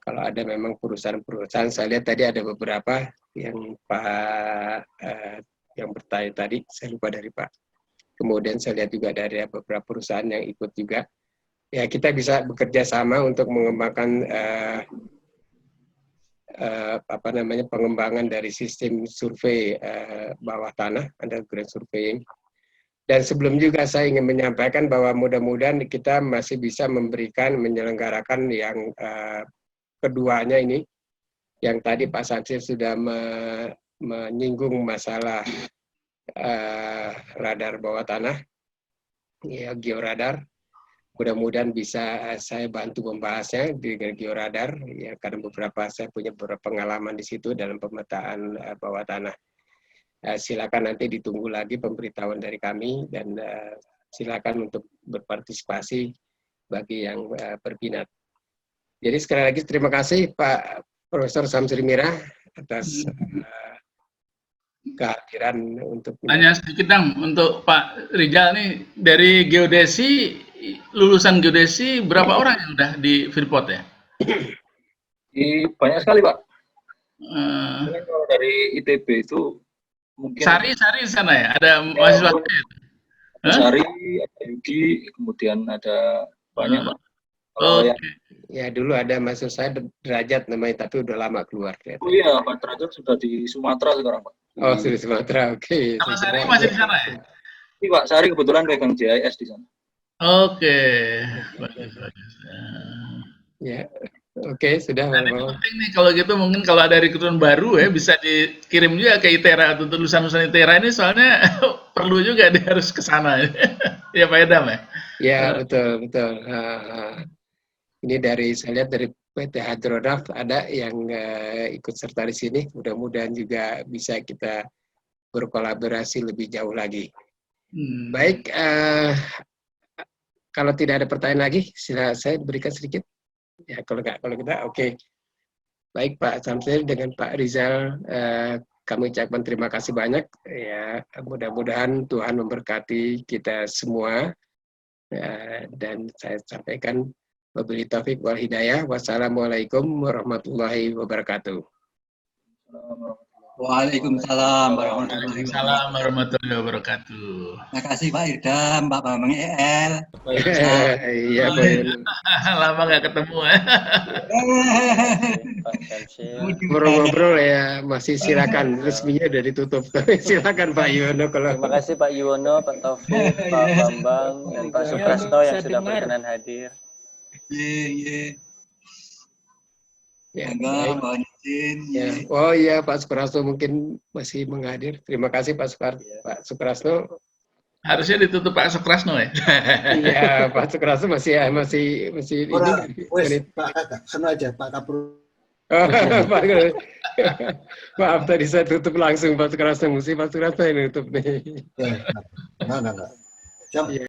kalau ada memang perusahaan-perusahaan, saya lihat tadi ada beberapa yang Pak yang bertanya tadi, saya lupa dari Pak. Kemudian saya lihat juga dari beberapa perusahaan yang ikut juga. Ya, kita bisa bekerja sama untuk mengembangkan pengembangan dari sistem survei bawah tanah, underground surveying. Dan sebelum juga saya ingin menyampaikan bahwa mudah-mudahan kita masih bisa menyelenggarakan yang keduanya ini, yang tadi Pak Samsir sudah menyinggung masalah radar bawah tanah, ya, georadar. Mudah-mudahan bisa saya bantu membahasnya dengan georadar, ya, karena saya punya beberapa pengalaman di situ dalam pemetaan bawah tanah. Silakan nanti ditunggu lagi pemberitahuan dari kami, dan silakan untuk berpartisipasi bagi yang berminat. Jadi sekali lagi terima kasih Pak Profesor Samsir Mira atas kehadiran untuk. Tanya sedikit dong untuk Pak Rizal nih, dari geodesi, lulusan geodesi berapa orang yang udah di Freeport ya? Banyak sekali Pak. Kalau dari ITB itu mungkin Sari di sana ya, ada mahasiswa. Sari, ada Yudi, kemudian ada banyak Pak. Ya dulu ada maksud saya Derajat namanya, tapi udah lama keluar. Oh iya, Pak Derajat sudah di Sumatera sekarang Pak. Oh, sudah Sumatera, oke. Kalau Sari masih di sana ya? Ini Pak Sari kebetulan pegang JIS di sana. Oke. Bagus. Ya. Oke, sudah. Nah, itu penting nih kalau gitu, mungkin kalau ada rekrutan baru ya bisa dikirim juga ke ITERA atau lulusan-lulusan ITERA ini, soalnya perlu juga dia harus ke sana. Ya Pak Edam ya? Ya, betul. Ini saya lihat dari PT Hydronav ada yang ikut serta di sini. Mudah-mudahan juga bisa kita berkolaborasi lebih jauh lagi. Baik, kalau tidak ada pertanyaan lagi, silakan saya berikan sedikit. Ya, kalau kita oke. Baik Pak Samsir dengan Pak Rizal, kami ucapkan terima kasih banyak. Ya, mudah-mudahan Tuhan memberkati kita semua. Dan saya sampaikan wabillahi taufiq wal hidayah. Wassalamualaikum warahmatullahi wabarakatuh. Waalaikumsalam warahmatullahi wabarakatuh. Terima kasih Pak Idam, Pak Bambang EL. Iya Pak. Lama nggak ketemu ya. Ngobrol-ngobrol ya, masih silakan. Resminya udah ditutup. Silakan Pak Yuwono kalau. Terima kasih Pak Yuwono, Pak Taufik, Pak Bambang, dan Pak Suprasno yang sudah berkenan hadir. Ya, ya. Oh iya, Pak Suprasno mungkin masih menghadir. Terima kasih Pak Suprasno. Harusnya ditutup Pak Suprasno ya. Iya, Pak Suprasno masih Orang, ini. Pak Kakak, aja Pak Kapur. Maaf tadi saya tutup langsung Pak Suprasno, mesti Pak Suprasno yang tutup nih. Enggak.